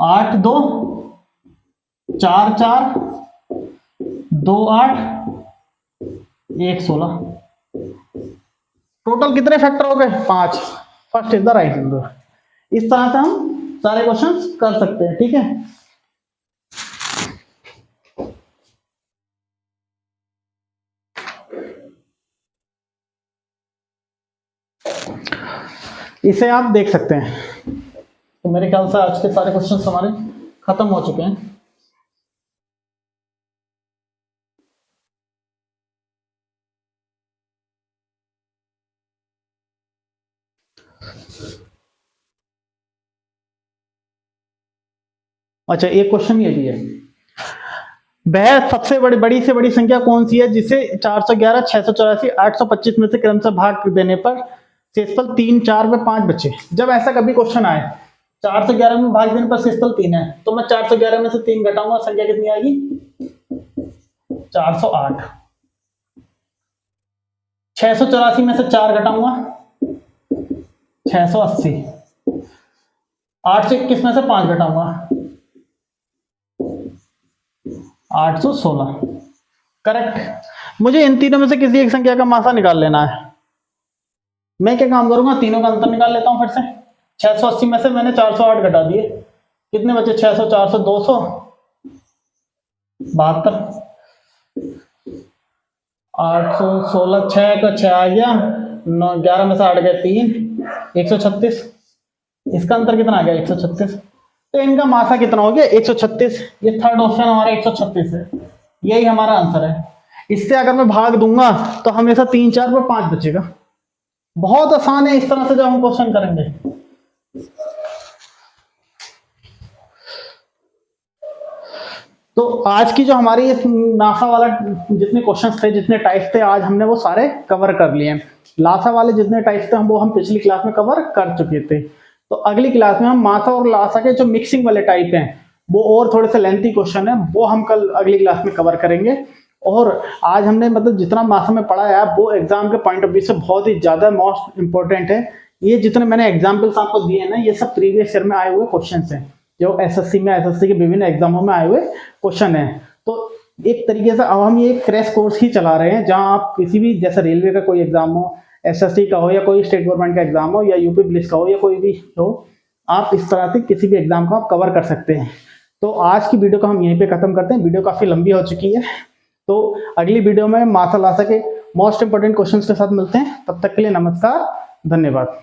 8 2 4 4 2 8 1 16। टोटल कितने फैक्टर हो गए? 5। First is the right answer. इस तरह से हम सारे क्वेश्चंस कर सकते हैं। ठीक है, इसे आप देख सकते हैं। तो मेरे ख्याल से आज के सारे क्वेश्चंस हमारे खत्म हो चुके हैं। अच्छा, एक क्वेश्चन ये भी है, वह सबसे बड़ी से बड़ी संख्या कौन सी है जिसे 411, 684, 825 में से क्रम से भाग देने पर शेषफल 3, 4 व 5 बचे। जब ऐसा कभी क्वेश्चन आए 411 में भाग देने पर शेषफल 3 है, तो मैं 411 में से 3 घटाऊंगा, संख्या कितनी आएगी? 408। 684 में से 4 घटाऊंगा, 680। 821 में से 5 घटाऊंगा, 816। करेक्ट। मुझे इन तीनों में से किसी एक संख्या का मासा निकाल लेना है। मैं क्या काम करूंगा, तीनों का अंतर निकाल लेता हूं फिर से। 680 में से मैंने 408 घटा दिए, कितने बचे? 600, 400, 200, 72। 816, 6 का 6 आ गया, 9, 11 में से 8 गए 3, 136। इसका अंतर कितना आ गया? 136। तो इनका मासा कितना हो गया? 136। ये थर्ड ऑप्शन हमारा 136 है, यही हमारा आंसर है। इससे अगर मैं भाग दूंगा तो हमेशा 3, 4 पर 5 बचेगा। बहुत आसान है, इस तरह से जब हम क्वेश्चन करेंगे। तो आज की जो हमारी इस नासा वाला जितने क्वेश्चंस थे, जितने टाइप्स थे, आज हमने वो सारे कवर कर लिए हैं। लासा वाले जितने टाइप्स थे हम पिछली क्लास में कवर कर चुके थे। तो अगली क्लास में हम मासा और लासा के जो मिक्सिंग वाले टाइप हैं, वो और थोड़े से लेंथी क्वेश्चन है, वो हम कल अगली क्लास में कवर करेंगे। और आज हमने मतलब जितना मासा में पढ़ा है वो एग्जाम के पॉइंट ऑफ व्यू से बहुत ही ज्यादा मोस्ट इंपॉर्टेंट है। ये जितने मैंने एग्जाम्पल्स आपको दिए हैं ना, ये सब प्रीवियस ईयर में आए हुए क्वेश्चन हैं, जो एसएससी में, एसएससी के विभिन्न एग्जामों में आए हुए क्वेश्चन है। तो एक तरीके से अब हम ये क्रैश कोर्स ही चला रहे हैं, जहां आप किसी भी, जैसे रेलवे का कोई एग्जाम हो, एसएससी का हो, या कोई स्टेट गवर्नमेंट का एग्जाम हो, या यूपी पुलिस का हो, या कोई भी हो, आप इस तरह से किसी भी एग्जाम को आप कवर कर सकते हैं। तो आज की वीडियो को हम यहीं पे खत्म करते हैं। वीडियो काफी लंबी हो चुकी है, तो अगली वीडियो में मासा लासा के मोस्ट इंपोर्टेंट क्वेश्चंस के साथ मिलते हैं। तब तक के लिए नमस्कार, धन्यवाद।